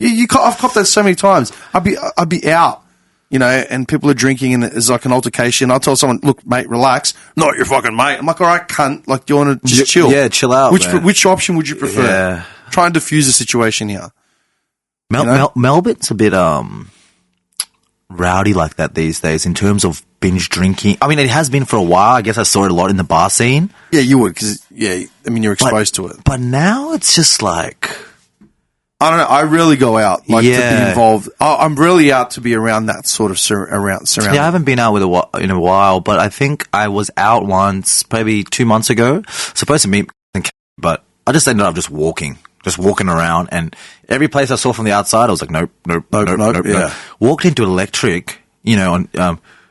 I've copped that so many times. I'd be out, and people are drinking and there's an altercation. I'll tell someone, look, mate, relax. Not your fucking mate. I'm like, all right, cunt. Do you want to just chill? Yeah, chill out, Which option would you prefer? Yeah. Try and diffuse the situation here. Melbourne's a bit rowdy like that these days in terms of binge drinking. I mean, it has been for a while. I guess I saw it a lot in the bar scene. Yeah, you would because, you're exposed to it. But now it's just like... I don't know. I rarely go out to be involved. I'm really out to be around that sort of surround. Yeah, I haven't been out in a while, but I think I was out once, maybe 2 months ago. Supposed to meet, but I just ended up just walking around, and every place I saw from the outside, I was like, nope. Yeah. Walked into Electric,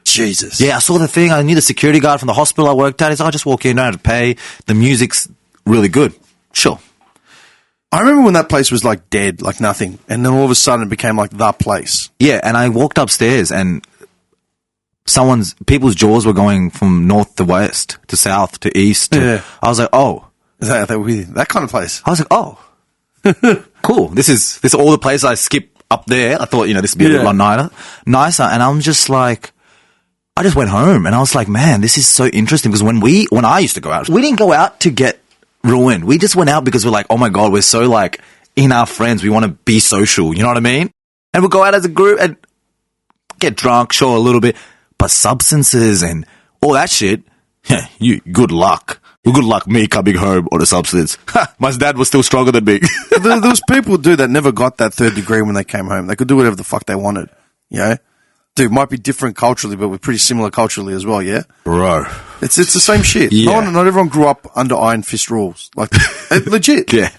Jesus. Yeah, I saw the thing. I knew the security guard from the hospital I worked at. He's like, I just walk in, don't have to pay. The music's really good. Sure. I remember when that place was dead, nothing. And then all of a sudden it became the place. Yeah, and I walked upstairs and people's jaws were going from north to west to south to east. I was like, oh. Is that kind of place? I was like, oh. cool. This is all the places I skip up there. I thought, this would be a lot nicer. And I'm just like, I just went home and I was like, man, this is so interesting because when I used to go out, we didn't go out to get ruined. We just went out because we're like, oh my God, we're so like in our friends. We want to be social. You know what I mean? And we'll go out as a group and get drunk, sure, a little bit, but substances and all that shit, good luck. Well, good luck me coming home on a substance. My dad was still stronger than me. there was people that never got that third degree when they came home. They could do whatever the fuck they wanted. Dude, might be different culturally, but we're pretty similar culturally as well, yeah? Bro. It's the same shit. Yeah. Not everyone grew up under iron fist rules. Like, legit. Yeah.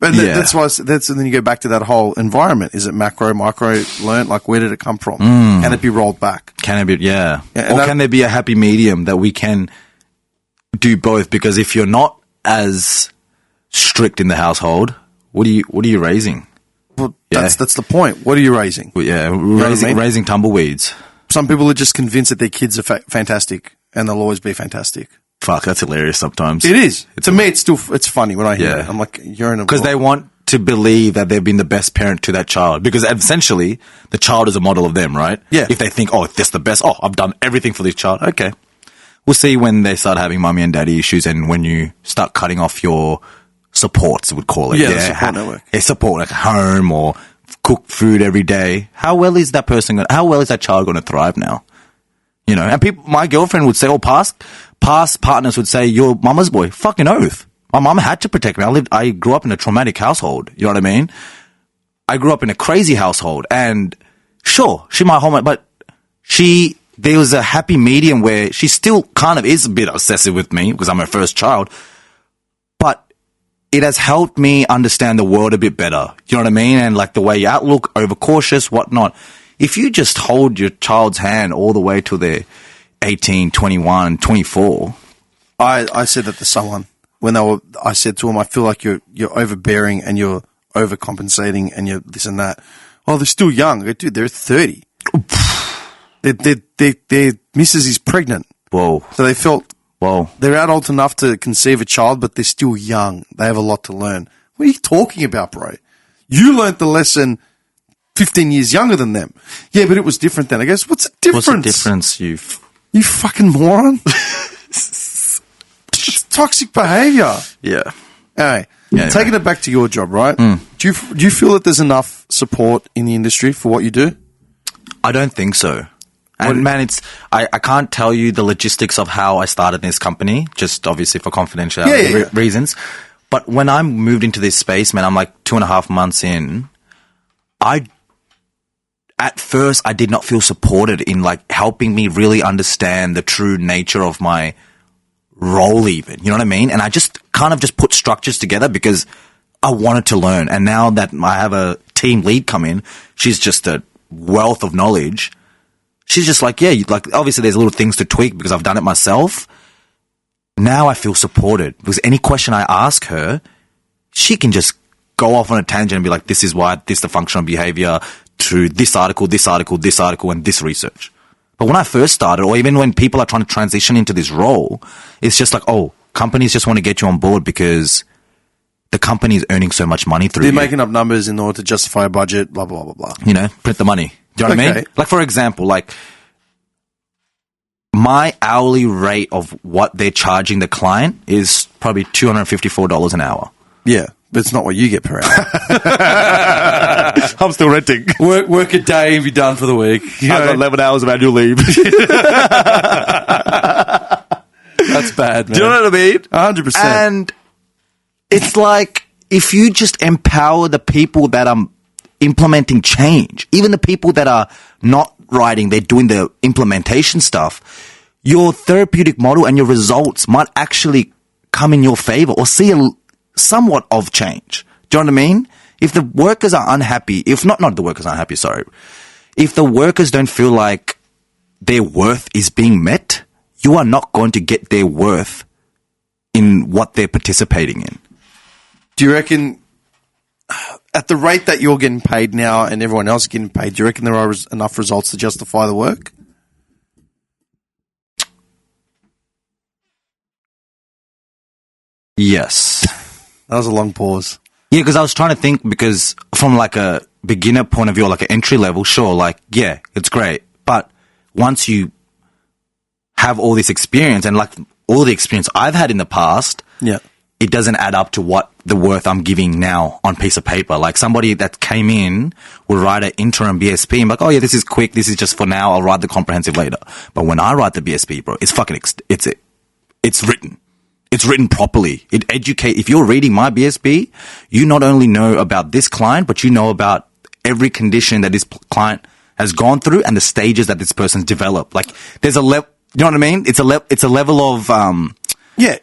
And that's why, and then you go back to that whole environment. Is it macro, micro, learned? Like, where did it come from? Can it be rolled back? Can it be, or can there be a happy medium that we can do both? Because if you're not as strict in the household, what are you raising? Well, that's the point. What are you raising? Well, raising tumbleweeds. Some people are just convinced that their kids are fantastic and they'll always be fantastic. Fuck, that's hilarious sometimes. It is. To me, it's funny when I hear it. I'm like, you're in a... Because they want to believe that they've been the best parent to that child. Because essentially, the child is a model of them, right? Yeah. If they think, oh, this the best. Oh, I've done everything for this child. Okay. We'll see when they start having mommy and daddy issues and when you start cutting off your supports, we'd call it. Yeah, the support network. A support, like home or cook food every day. How well is that child going to thrive now? And my girlfriend would say, or past partners would say, you're mama's boy. Fucking oath. My mom had to protect me. I grew up in a traumatic household. You know what I mean? I grew up in a crazy household and sure, she might hold but there was a happy medium where she still kind of is a bit obsessive with me because I'm her first child, but it has helped me understand the world a bit better. You know what I mean? And like the way you outlook, overcautious, whatnot. If you just hold your child's hand all the way till they're 18, 21, 24. I said that to someone when I said to them, I feel like you're overbearing and you're overcompensating and you're this and that. Oh, they're still young. I go, dude, they're 30. Their missus is pregnant. Whoa. So they felt, whoa, they're adult enough to conceive a child, but they're still young. They have a lot to learn. What are you talking about, bro? You learnt the lesson 15 years younger than them. Yeah, but it was different then. I guess, what's the difference? What's the difference, you fucking moron? It's toxic behaviour. Yeah. Anyway, taking it back to your job, right? Do you feel that there's enough support in the industry for what you do? I don't think so. And man, I can't tell you the logistics of how I started this company, just obviously for confidentiality reasons. But when I moved into this space, man, I'm like 2.5 months in. At first, I did not feel supported in like helping me really understand the true nature of my role even. You know what I mean? And I just kind of just put structures together because I wanted to learn. And now that I have a team lead come in, she's just a wealth of knowledge. She's just like, like obviously there's little things to tweak because I've done it myself. Now I feel supported because any question I ask her, she can just go off on a tangent and be like, this is why, this is the functional behavior through this article, and this research. But when I first started, or even when people are trying to transition into this role, it's just like, oh, companies just want to get you on board because the company is earning so much money through They're making up numbers in order to justify a budget, blah, blah, blah, blah. Print the money. Do you know what I mean? Like, for example, like, my hourly rate of what they're charging the client is probably $254 an hour. Yeah, but it's not what you get per hour. I'm still renting. Work a day and be done for the week. I've got 11 hours of annual leave. That's bad, man. Do you know what I mean? 100%. And it's like, if you just empower the people that are implementing change, even the people that are not writing, they're doing the implementation stuff, your therapeutic model and your results might actually come in your favor or see somewhat of change. Do you know what I mean? If the workers are unhappy, if not the workers are unhappy, sorry. If the workers don't feel like their worth is being met, you are not going to get their worth in what they're participating in. Do you reckon at the rate that you're getting paid now and everyone else is getting paid, do you reckon there are enough results to justify the work? Yes. That was a long pause. Yeah, because I was trying to think, because from like a beginner point of view, or like an entry level, sure, like, yeah, it's great. But once you have all this experience, and like all the experience I've had in the past, Yeah. it doesn't add up to what the worth I'm giving now on piece of paper. Like somebody that came in will write an interim BSP and be like, oh yeah, this is quick. This is just for now. I'll write the comprehensive later. But when I write the BSP, bro, it's fucking, it's written. It's written properly. If you're reading my BSP, you not only know about this client, but you know about every condition that this client has gone through and the stages that this person's developed. Like there's a level, you know what I mean? It's a level of,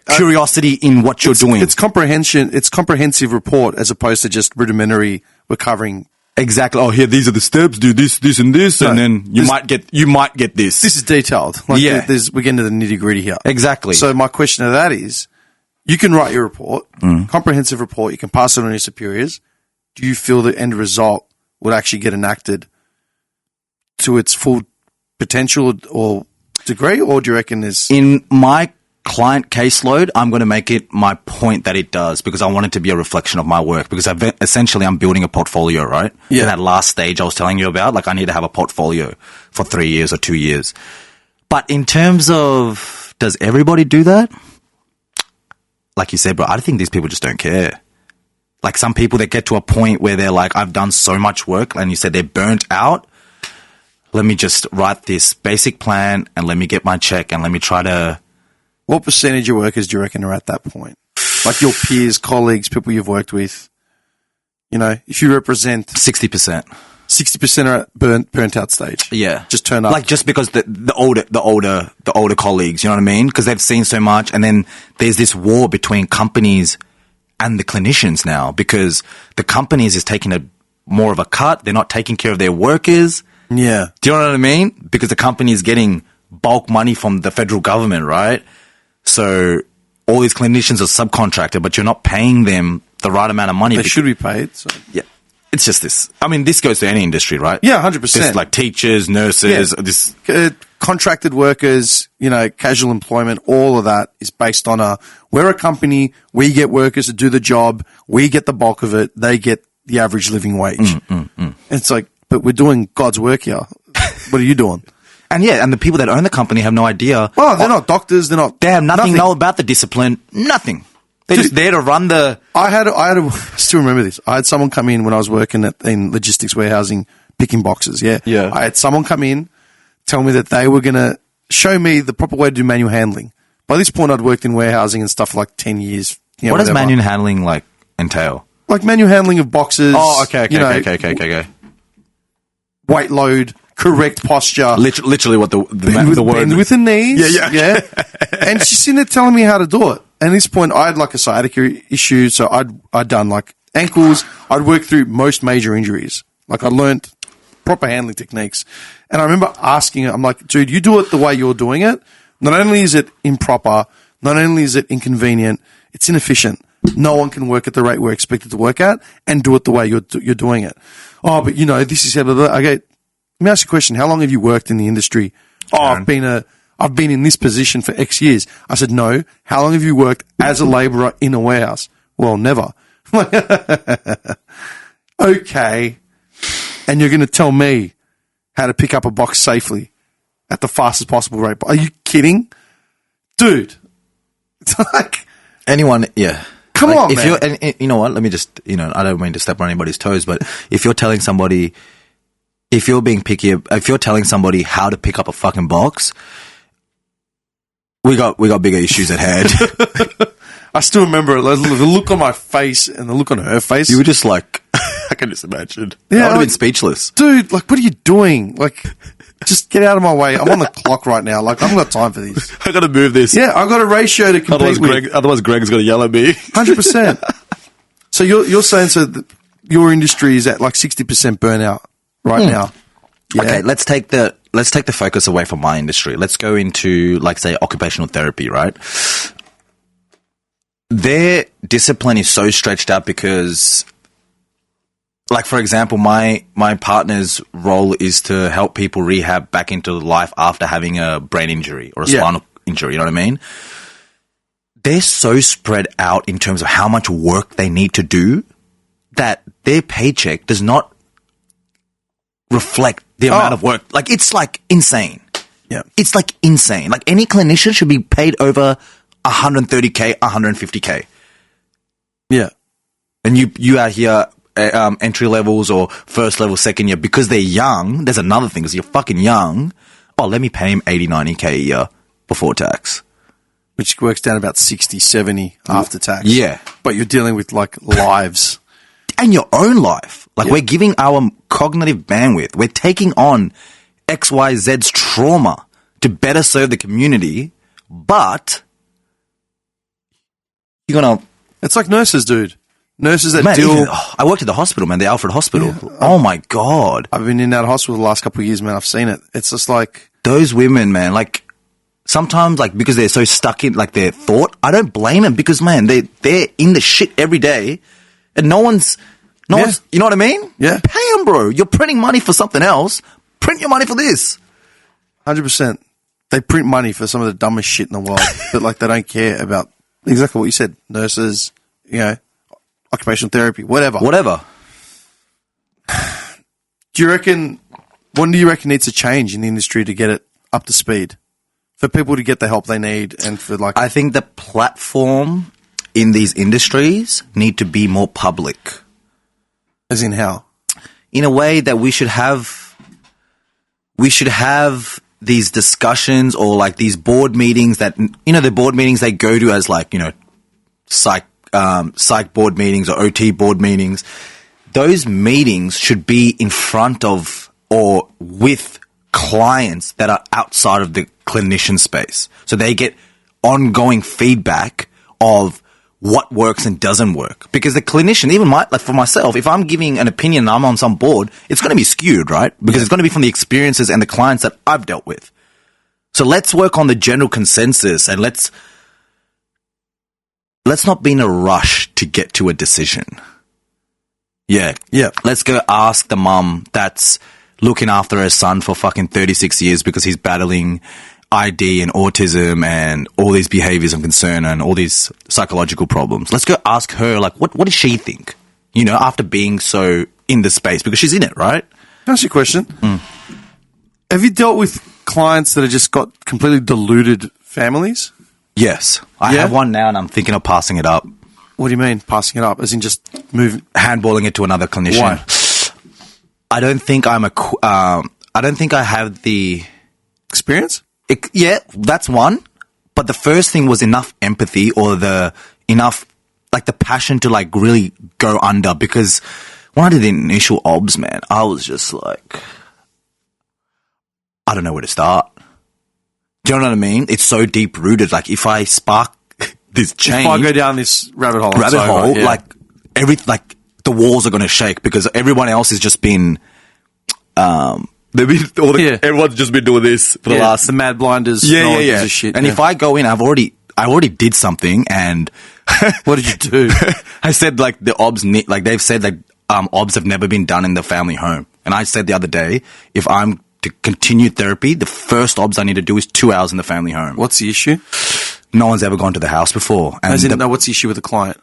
curiosity in what you're doing. It's comprehension. It's comprehensive report as opposed to just rudimentary. We're covering exactly. Oh, here these are the steps. Do this, this, and this, and then you might get this. This is detailed. Like we get into the nitty gritty here. Exactly. So my question to that is, you can write your report, comprehensive report. You can pass it on to your superiors. Do you feel the end result would actually get enacted to its full potential or degree, or do you reckon there's in my client caseload, I'm going to make it my point that it does, because I want it to be a reflection of my work, because essentially I'm building a portfolio, right? Yeah. In that last stage I was telling you about, like I need to have a portfolio for 3 years or 2 years. But in terms of, does everybody do that? Like you said, bro, I think these people just don't care. Like some people that get to a point where they're like, I've done so much work, and you said they're burnt out. Let me just write this basic plan and let me get my check and let me try to... What percentage of workers do you reckon are at that point? Like your peers, colleagues, people you've worked with. You know, if you represent 60%. 60% are at burnt out stage. Yeah. Just turn up. Like just because the older colleagues, you know what I mean? Because they've seen so much, and then there's this war between companies and the clinicians now, because the companies is taking a more of a cut. They're not taking care of their workers. Yeah. Do you know what I mean? Because the company is getting bulk money from the federal government, right? So all these clinicians are subcontracted, but you're not paying them the right amount of money. They should be paid. So. Yeah. It's just this. I mean, this goes to any industry, right? Yeah, 100%. It's like teachers, nurses, this contracted workers, you know, casual employment, all of that is based on we're a company, we get workers to do the job, we get the bulk of it, they get the average living wage. It's like, but we're doing God's work here. What are you doing? And and the people that own the company have no idea. Oh, they're not doctors. They have nothing know about the discipline. Nothing. They're just there to run the... I still remember this. I had someone come in when I was working in logistics warehousing, picking boxes. Yeah. I had someone come in, tell me that they were going to show me the proper way to do manual handling. By this point, I'd worked in warehousing and stuff for like 10 years. What does manual handling like entail? Like manual handling of boxes. Oh, okay. Weight load, correct posture. Literally what the word. Bend with the knees. Yeah. And she's sitting there telling me how to do it. And at this point, I had like a sciatica issue, so I'd done like ankles. I'd worked through most major injuries. Like I learned proper handling techniques. And I remember asking her, I'm like, dude, you do it the way you're doing it. Not only is it improper, not only is it inconvenient, it's inefficient. No one can work at the rate we're expected to work at and do it the way you're doing it. Oh, but you know, this is how, okay, let me ask you a question. How long have you worked in the industry? Oh, I've been in this position for X years. I said, no. How long have you worked as a labourer in a warehouse? Well, never. Okay. And you're going to tell me how to pick up a box safely at the fastest possible rate. Are you kidding? Dude. It's like... Anyone, yeah. Come on, man. And you know what? Let me just, I don't mean to step on anybody's toes, but if you're telling somebody, if you're being picky, if you're telling somebody how to pick up a fucking box... We got bigger issues at hand. I still remember it, the look on my face and the look on her face. You were just like, I can just imagine. Yeah, I would have been speechless. Dude, like, what are you doing? Like, just get out of my way. I'm on the clock right now. Like, I haven't got time for this. I got to move this. Yeah, I've got a ratio to compete with. Otherwise, Greg's going to yell at me. 100%. So you're saying that your industry is at like 60% burnout right now. Yeah. Okay, let's take the focus away from my industry. Let's go into, like, say, occupational therapy, right? Their discipline is so stretched out because, like, for example, my partner's role is to help people rehab back into life after having a brain injury or a spinal injury, you know what I mean? They're so spread out in terms of how much work they need to do that their paycheck does not reflect the amount of work. Like, it's like insane. Yeah. It's like insane. Like, any clinician should be paid over 130K, 150K. Yeah. And you out here, entry levels or first level, second year, because they're young. There's another thing, because you're fucking young. Oh, let me pay him 80, 90K a year before tax. Which works down about 60, 70 after tax. Yeah. But you're dealing with, like, lives. And your own life. Like, we're giving our cognitive bandwidth. We're taking on XYZ's trauma to better serve the community, but you're going to... It's like nurses, dude. Nurses that I worked at the hospital, man, the Alfred Hospital. Yeah. Oh, my God. I've been in that hospital the last couple of years, man. I've seen it. It's just like... Those women, man, like... Sometimes, like, because they're so stuck in, like, their thought, I don't blame them because, man, they're in the shit every day and no one's, you know what I mean? Yeah. Pay them, bro. You're printing money for something else. Print your money for this. 100%. They print money for some of the dumbest shit in the world, but, like, they don't care about exactly what you said. Nurses, you know, occupational therapy, whatever. Do you reckon, what do you reckon needs to change in the industry to get it up to speed? For people to get the help they need and for like... I think the platform in these industries need to be more public. As in how? In a way that we should have these discussions or like these board meetings that, you know, the board meetings they go to as like, you know, psych board meetings or OT board meetings. Those meetings should be in front of or with clients that are outside of the clinician space. So they get ongoing feedback of what works and doesn't work. Because the clinician, even like for myself, if I'm giving an opinion and I'm on some board, it's going to be skewed, right? Because it's going to be from the experiences and the clients that I've dealt with. So let's work on the general consensus and let's not be in a rush to get to a decision. Yeah. Let's go ask the mum that's looking after her son for fucking 36 years because he's battling ID and autism and all these behaviors of concern and all these psychological problems. Let's go ask her, like, what does she think? You know, after being so in the space, because she's in it, right? Can I ask you a question? Have you dealt with clients that have just got completely deluded families? Yes. I have one now and I'm thinking of passing it up. What do you mean, passing it up? As in just handballing it to another clinician. Why? I don't think I have the experience. Yeah, that's one. But the first thing was enough empathy or the passion to like really go under, because when I did the initial OBS, man, I was just like, I don't know where to start. Do you know what I mean? It's so deep rooted. Like if I spark this chain, if I go down this rabbit hole, like the walls are going to shake because everyone else has just been, everyone's just been doing this for the last, the mad blinders. Shit. And if I go in, I already did something. And what did you do? I said like the OBS, like they've said like OBS have never been done in the family home. And I said the other day, if I'm to continue therapy, the first OBS I need to do is 2 hours in the family home. What's the issue? No one's ever gone to the house before. And what's the issue with the client?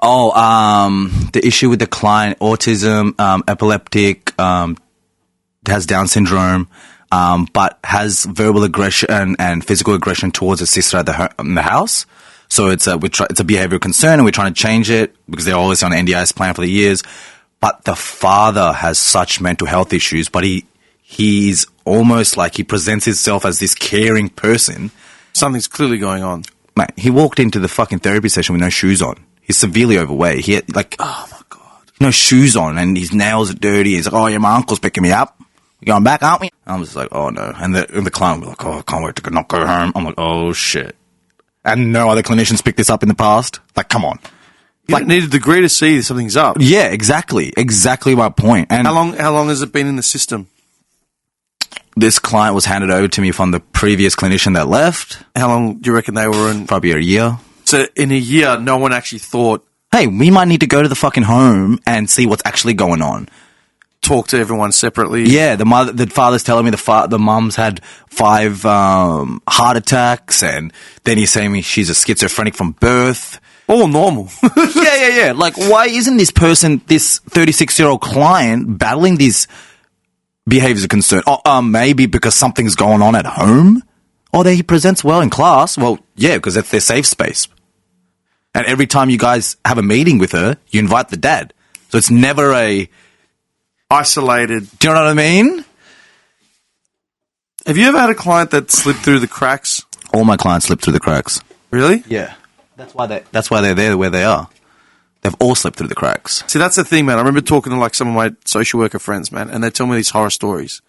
The issue with the client, autism, epileptic, has Down syndrome, but has verbal aggression and physical aggression towards his sister at the house. So it's a behavioral concern and we're trying to change it because they're always on an NDIS plan for the years. But the father has such mental health issues, but he's almost like he presents himself as this caring person. Something's clearly going on. Mate, he walked into the fucking therapy session with no shoes on. He's severely overweight. He had like, oh my God, no shoes on and his nails are dirty. He's like, oh yeah, my uncle's picking me up. We're going back, aren't we? I'm just like, oh no. And the client was like, oh, I can't wait to not go home. I'm like, oh shit. And no other clinicians picked this up in the past. Like, come on. You don't need a degree to see that something's up. Yeah, exactly. Exactly my point. And how long has it been in the system? This client was handed over to me from the previous clinician that left. How long do you reckon they were in? Probably a year. So in a year, no one actually thought, hey, we might need to go to the fucking home and see what's actually going on. Talk to everyone separately. Yeah, the father's telling me the mum's had 5 heart attacks, and then he's saying me she's a schizophrenic from birth. All normal. Yeah. Like, why isn't this 36-year-old client battling these behaviors of concern? Maybe because something's going on at home? Or that he presents well in class? Well, yeah, because that's their safe space. And every time you guys have a meeting with her, you invite the dad. So it's never a... isolated. Do you know what I mean? Have you ever had a client that slipped through the cracks? All my clients slip through the cracks. Really? Yeah. That's why they're there where they are. They've all slipped through the cracks. See, that's the thing, man. I remember talking to like some of my social worker friends, man, and they tell me these horror stories.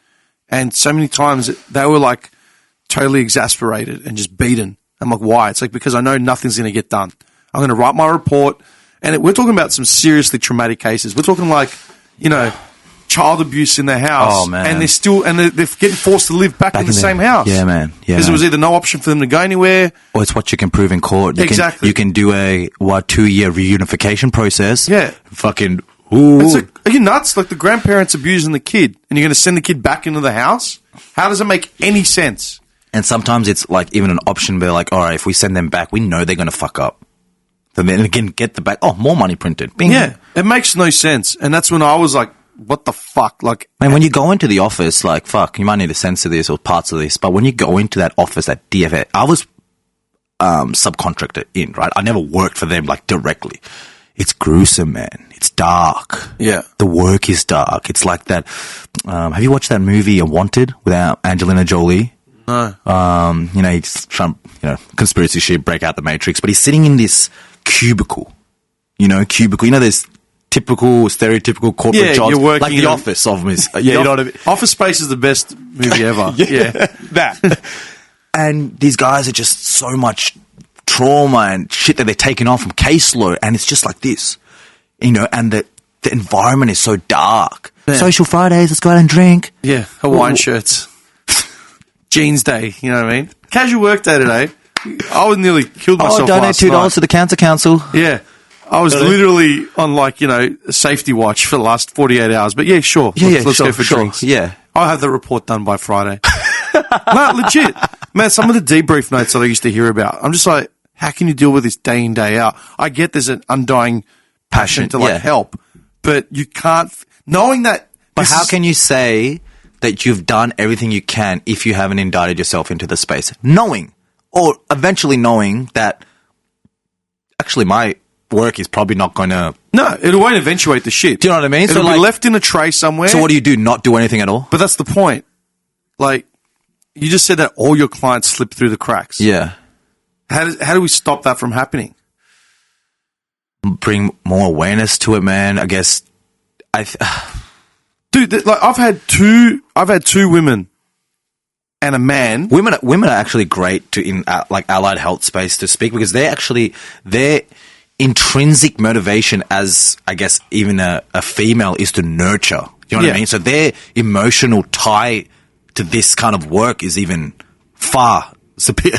And so many times they were like totally exasperated and just beaten. I'm like, why? It's like, because I know nothing's going to get done. I'm going to write my report. And we're talking about some seriously traumatic cases. We're talking like, you know, child abuse in their house. Oh, man. And they're getting forced to live back in the same house. Yeah, man. Yeah, because there was either no option for them to go anywhere. Or it's what you can prove in court. Exactly. You can do a 2-year reunification process. Yeah. Fucking, ooh. It's like, are you nuts? Like the grandparents abusing the kid and you're going to send the kid back into the house? How does it make any sense? And sometimes it's like even an option where like, all right, if we send them back, we know they're going to fuck up. So then again, get the back. Oh, more money printed. Bing. Yeah. It makes no sense. And that's when I was like, what the fuck? Like, man, when you go into the office, like, fuck, you might need to censor this or parts of this, but when you go into that office at DFA, I was subcontracted in, right? I never worked for them, like, directly. It's gruesome, man. It's dark. Yeah. The work is dark. It's like that. Have you watched that movie, Wanted, without Angelina Jolie? No. You know, he's trying, conspiracy shit, break out the Matrix, but he's sitting in this cubicle. You know, there's typical, stereotypical corporate jobs. You're working like The Office of me. Yeah, you know what I mean? Office Space is the best movie ever. yeah. That. And these guys are just so much trauma and shit that they're taking on from caseload, and it's just like this. You know, and the environment is so dark. Yeah. Social Fridays, let's go out and drink. Yeah, Hawaiian shirts. Jeans day, you know what I mean? Casual work day today. I was nearly killed myself donate last $2 night. to the Cancer Council. Yeah. I was literally on like, safety watch for the last 48 hours. But yeah, sure. Let's go for drinks. Yeah. I'll have the report done by Friday. No, legit. Man, some of the debrief notes that I used to hear about, I'm just like, how can you deal with this day in, day out? I get there's an undying passion to help, but you can't, knowing that. But how can you say that you've done everything you can if you haven't indicted yourself into the space? Or eventually knowing that actually my work is probably not going to... No, it won't eventuate the shit. Do you know what I mean? It'll be left in a tray somewhere. So what do you do? Not do anything at all? But that's the point. Like, you just said that all your clients slip through the cracks. Yeah. How do we stop that from happening? Bring more awareness to it, man. I guess... Dude, like I've had two women and a man. Women are actually great in allied health space to speak, because their intrinsic motivation as, I guess, even a female is to nurture. You know what I mean? So their emotional tie to this kind of work is even far superior,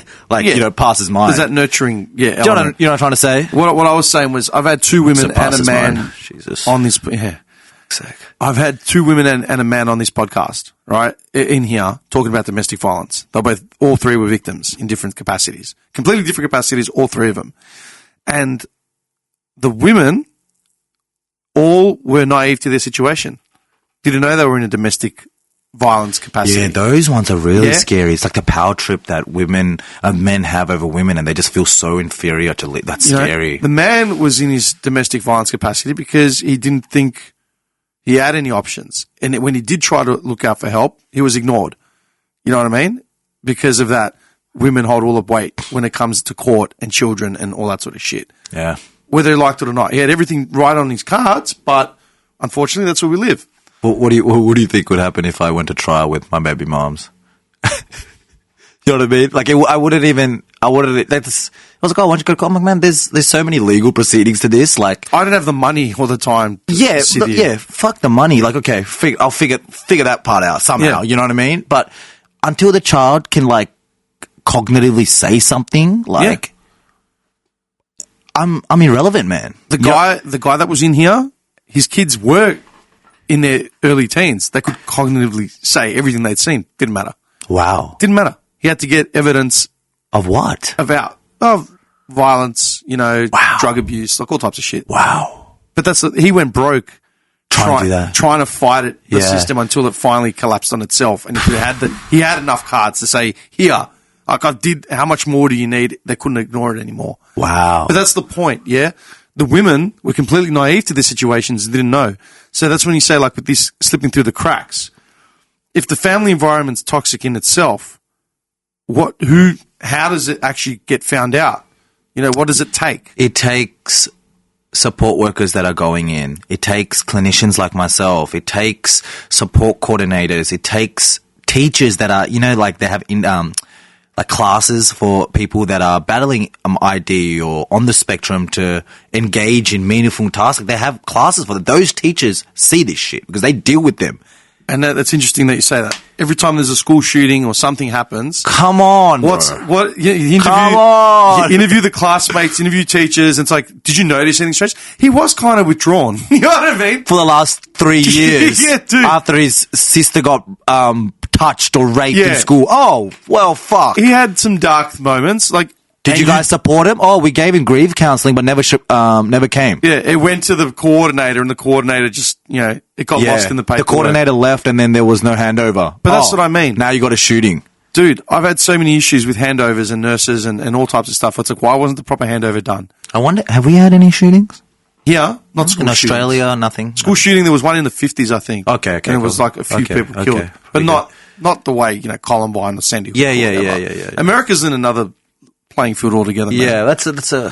passes mine. There's that nurturing, Do you know what I'm trying to say? What I was saying was I've had two women and a man on this. Yeah. I've had two women and a man on this podcast, right, in here, talking about domestic violence. All three were victims in different capacities. Completely different capacities, all three of them. And the women all were naive to their situation. Didn't know they were in a domestic violence capacity. Yeah, those ones are really scary. It's like the power trip that men have over women, and they just feel so inferior to live. That's scary. The man was in his domestic violence capacity because he didn't think he had any options. And when he did try to look out for help, he was ignored. You know what I mean? Because of that, women hold all the weight when it comes to court and children and all that sort of shit. Yeah. Whether he liked it or not. He had everything right on his cards, but unfortunately that's where we live. Well, what do you think would happen if I went to trial with my baby moms? You know what I mean? Like, I was like, oh, why don't you go to court? I'm like, man, there's so many legal proceedings to this. Like, I don't have the money all the time. Fuck the money. Like, okay, I'll figure that part out somehow. You know what I mean? But until the child can like cognitively say something, like, I'm irrelevant, man. The guy that was in here, his kids were in their early teens. They could cognitively say everything they'd seen. Didn't matter. Wow. Didn't matter. He had to get evidence. Of what? Of violence, drug abuse, like all types of shit. Wow. But he went broke Trying to fight the system until it finally collapsed on itself. And he had enough cards to say, here, like how much more do you need? They couldn't ignore it anymore. Wow. But that's the point, yeah? The women were completely naive to the situations and didn't know. So that's when you say, like, with this slipping through the cracks, if the family environment's toxic in itself, how does it actually get found out? What does it take? It takes support workers that are going in. It takes clinicians like myself. It takes support coordinators. It takes teachers that are, like they have like classes for people that are battling ID or on the spectrum to engage in meaningful tasks. They have classes for that. Those teachers see this shit because they deal with them. And that's interesting that you say that. Every time there's a school shooting or something happens, come on, you interview the classmates, interview teachers, and it's like, did you notice anything strange? He was kind of withdrawn. You know what I mean? For the last 3 years, yeah, dude. After his sister got touched or raped in school. Oh, well, fuck. He had some dark moments, like. Did you guys support him? Oh, we gave him grief counselling, but never came. Yeah, it went to the coordinator, and the coordinator just, it got lost in the paperwork. The coordinator left, and then there was no handover. But that's what I mean. Now you got a shooting. Dude, I've had so many issues with handovers and nurses and all types of stuff. It's like, why wasn't the proper handover done? I wonder, have we had any shootings? Yeah, not school shootings. In Australia, nothing? School shooting, there was one in the 50s, I think. Okay. And it was like a few people killed. But not the way, Columbine or Sandy Hook. Yeah. America's in another playing field altogether, man. Yeah, that's a.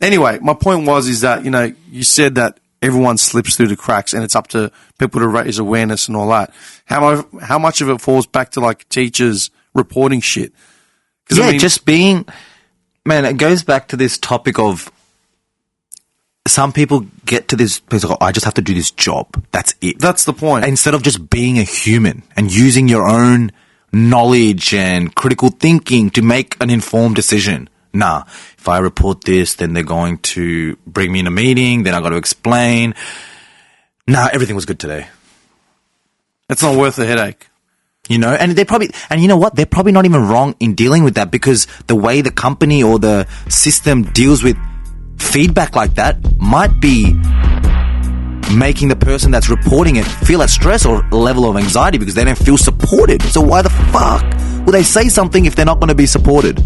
Anyway, my point is that, you said that everyone slips through the cracks and it's up to people to raise awareness and all that. How much of it falls back to, like, teachers reporting shit? Yeah, just being... Man, it goes back to this topic of some people get to this place of, I just have to do this job. That's it. That's the point. Instead of just being a human and using your own knowledge and critical thinking to make an informed decision. Nah, if I report this, then they're going to bring me in a meeting, then I got to explain. Nah, everything was good today. It's not worth the headache. And you know what? They're probably not even wrong in dealing with that because the way the company or the system deals with feedback like that might be making the person that's reporting it feel that stress or level of anxiety because they don't feel supported. So why the fuck will they say something if they're not going to be supported?